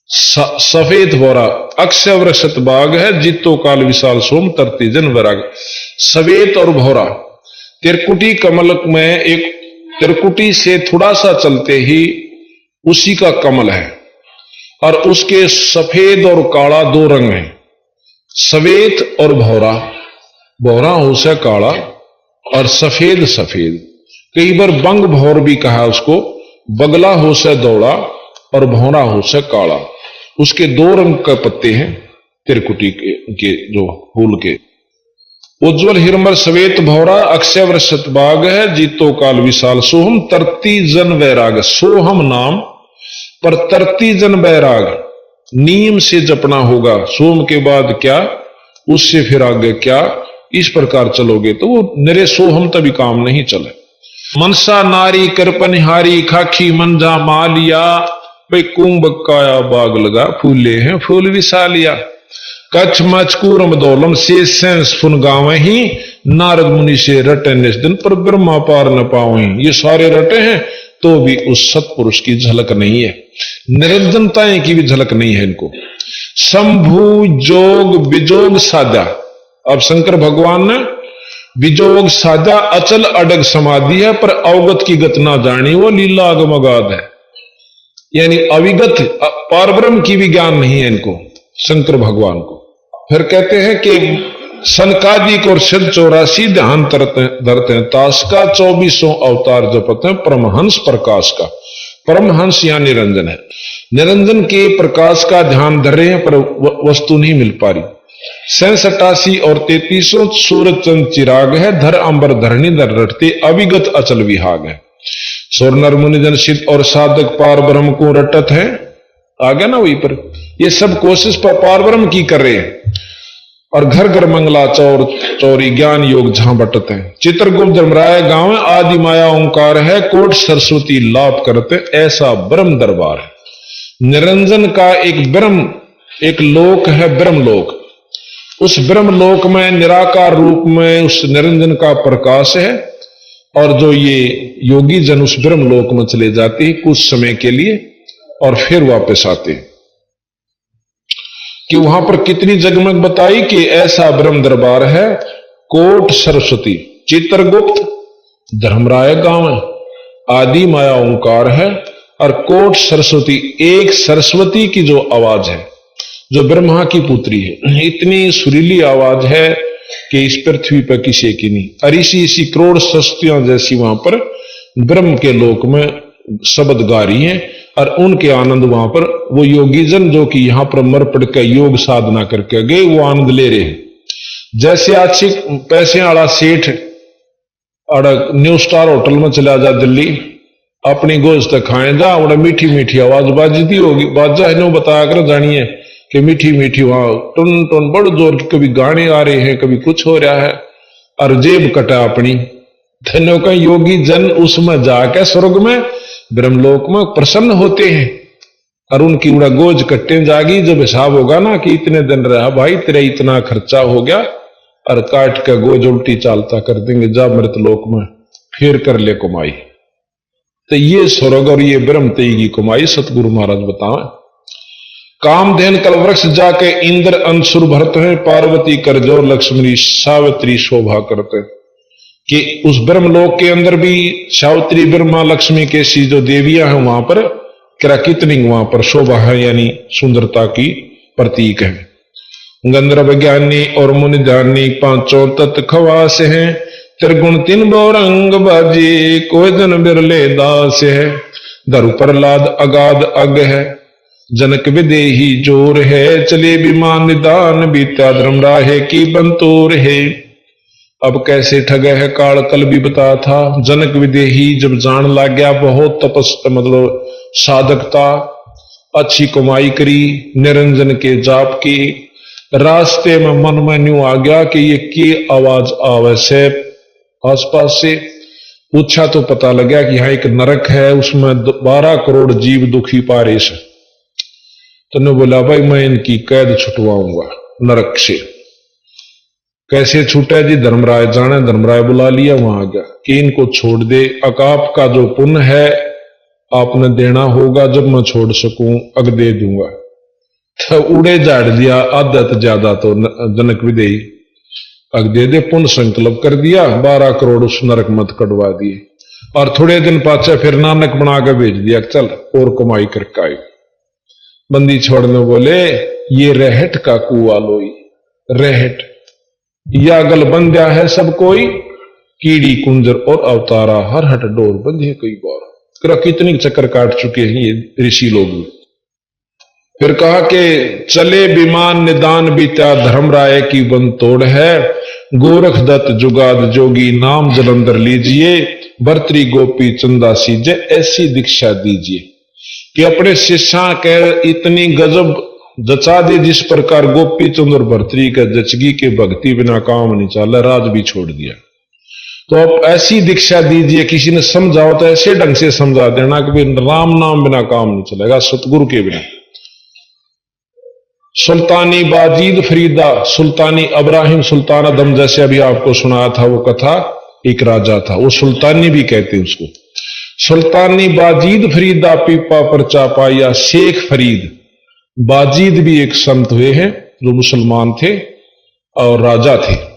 सफेद भौरा अक्षय वृषत बाग है, जीतो काल विशाल सोम तरती जन वैराग। सवेत और भौरा तिरकुटी कमल में, एक तिरकुटी से थोड़ा सा चलते ही उसी का कमल है, और उसके सफेद और काला 2 रंग हैं। सवेत और भौरा, भौरा हो से काला और सफेद सफेद, कई बार बंग भौर भी कहा उसको। बगला हो से दौड़ा और भौरा हो से काला। उसके 2 रंग के पत्ते हैं त्रिकुटी के जो फूल के। उज्जवल हिरमर सवेत भौरा, अक्षय वृषत बाग है, जीतो काल विशाल। सोहम तरती जन वैराग, सोहम नाम पर तरती जन वैराग, नियम से जपना होगा। सोम के बाद क्या, उससे फिर आगे क्या, इस प्रकार चलोगे तो वो निरे सोहम तभी काम नहीं चले। मनसा नारी कृपनिहारी, खाखी मंजा मालिया, भाई कुंभ काया बाग लगा, फूले हैं फूल विशालिया। कच्छ मचकूरम दौलम से सेंस फुन गावे ही, नारद मुनि से रटे निस दिन पर ब्रह्मा पार न पावे। ये सारे रटे हैं तो भी उस सत्पुरुष की झलक नहीं है, निरंजनताएं की भी झलक नहीं है इनको। शंभु जोग विजोग साधा, अब शंकर भगवान ने विजोग साधा, अचल अडग समाधि है पर अवगत की गत ना जानी, वो लीला अगमगाध है। यानी अविगत पारब्रह्म की भी ज्ञान नहीं है इनको, शंकर भगवान को। फिर कहते हैं कि सनकादिक और सिद्ध 84 ध्यान धरते हैं ताश का, 24 अवतार जपते हैं परमहंस प्रकाश का। परमहंस या निरंजन है, निरंजन के प्रकाश का ध्यान धर रहे हैं पर वस्तु नहीं मिल पा रही। 87 और 33 सूरज चंद चिराग है, धर अंबर धरणी धर रटते, अविगत अचल विहाग है। सोर नर मुनिजन सिद्ध और साधक पार ब्रह्म को रटत है, आ गया ना वहीं पर। ये सब कोशिश पर पार ब्रह्म की कर रहे हैं। और घर घर मंगला चौर चौरी ज्ञान योग जहां बटत है। चित्रगुप्त धर्मराय गांव आदि माया ओंकार है, कोट सरस्वती लाभ करते, ऐसा ब्रह्म दरबार है। निरंजन का एक ब्रह्म, एक लोक है ब्रह्म लोक। उस ब्रह्म लोक में निराकार रूप में उस निरंजन का प्रकाश है। और जो ये योगी जन उस ब्रह्म लोक में चले जाते हैं कुछ समय के लिए और फिर वापस आते हैं। कि वहां पर कितनी जगमग बताई कि ऐसा ब्रह्म दरबार है। कोट सरस्वती, चित्रगुप्त धर्मराय गांव है, आदि माया ओंकार है और कोट सरस्वती, एक सरस्वती की जो आवाज है, जो ब्रह्मा की पुत्री है, इतनी सुरीली आवाज है कि इस पृथ्वी पर किसी की नहीं। और इसी करोड़ सरस्वतियां जैसी वहां पर ब्रह्म के लोक में शब्द गा रही हैं और उनके आनंद वहां पर वो योगी जन जो कि यहां पर मर पड़ के योग साधना करके गए वो आनंद ले रहे हैं। जैसे आज पैसे वाला सेठ न्यू स्टार होटल में चला जा दिल्ली, अपनी गोश्त खाए जा, बड़ा मीठी मीठी आवाज बाजती होगी, बाजा है बताया कर जानिए कि मीठी मीठी वहां टुन टुन बड़ जोर, कभी गाने आ रहे हैं, कभी कुछ हो रहा है और जेब कटा अपनी। धन्यों का योगी जन उसमें जाकर स्वर्ग में ब्रह्मलोक में प्रसन्न होते हैं और उनकी उड़ा गोज कट्टे जागी। जब हिसाब होगा ना कि इतने दिन रहा भाई, तेरा इतना खर्चा हो गया, और काट का गोज उल्टी चालता कर देंगे, जा मृत लोक में फिर कर ले कमाई। तो ये स्वर्ग और ये ब्रह्म तेई की कमाई सतगुरु महाराज बताएं। कामधेन कलवृक्ष जाके इंद्र अंशुर भरते हैं, पार्वती करजोर लक्ष्मी सावित्री शोभा करते हैं। कि उस ब्रह्मलोक के अंदर भी सावित्री ब्रह्मा लक्ष्मी के सी जो देवियां हैं वहां पर कितनी वहां पर शोभा है, यानी सुंदरता की प्रतीक है। गंधर्व ज्ञानी और मुनि ध्यानी पांचों तत् खवास हैं, त्रिगुण तीन बौरंग बाजी कोई जन बिरले दास है। धरु प्रहलाद अगाध अग है, जनक विदेही जोर है, चले विमान निदान बीता धर्म राहे की बंतोर है। अब कैसे ठगे है काल कल भी बताया था। जनक विदेही जब जान लग गया, बहुत तपस्या मतलब साधकता, अच्छी कमाई करी, निरंजन के जाप की, रास्ते में मन में न्यू आ गया कि ये की आवाज आवे से आसपास से। पूछा तो पता लगा कि यहाँ एक नरक है, उसमें 12 करोड़ जीव दुखी पारेश। तो ने बोला भाई मैं इनकी कैद छुटवाऊंगा नरक से। कैसे छूटा जी, धर्मराय जाने, धर्मराय बुला लिया वहां आ गया कि इनको छोड़ दे, अकाप का जो पुण्य है आपने देना होगा, जब मैं छोड़ सकूं अग दे दूंगा। तो उड़े झाड़ दिया आधा तो ज्यादा, तो जनक विदेही अग दे दे, पुण्य संकल्प कर दिया, 12 करोड़ उस नरक मत कटवा दिए। और थोड़े दिन पाचे फिर नानक बना के भेज दिया, चल और कमाई करके आए। बंदी छोड़ने बोले ये रहट का कुआ लोई, रहट, या गल बंध्या है सब कोई, कीड़ी कुंजर और अवतारा, हर हट डोर बंधे कई बार। कितनी चक्कर काट चुके हैं ये ऋषि लोग। फिर कहा कि चले विमान निदान बीता, धर्म राय की बन तोड़ है, गोरख दत्त जुगाद जोगी, नाम जलंधर लीजिए, भर्तरी गोपी चंदा सीजे, ऐसी दीक्षा दीजिए। कि अपने शिष्या के इतनी गजब जचा दे, जिस प्रकार गोपी चंद और भर्तरी का जचगी के भक्ति बिना काम नहीं चला, राज भी छोड़ दिया। तो अब ऐसी दीक्षा दीजिए, किसी ने समझाओ तो ऐसे ढंग से समझा देना कि राम नाम बिना काम नहीं चलेगा, सतगुरु के बिना। सुल्तानी बाजीद फरीदा, सुल्तानी अब्राहिम सुल्तान अदम, जैसे अभी आपको सुनाया था वो कथा, एक राजा था, वो सुल्तानी भी कहते उसको। सुल्तानी बाजीद फरीदा, पीपा परचा पाया, शेख फरीद। बाजीद भी एक संत हुए हैं जो मुसलमान थे और राजा थे।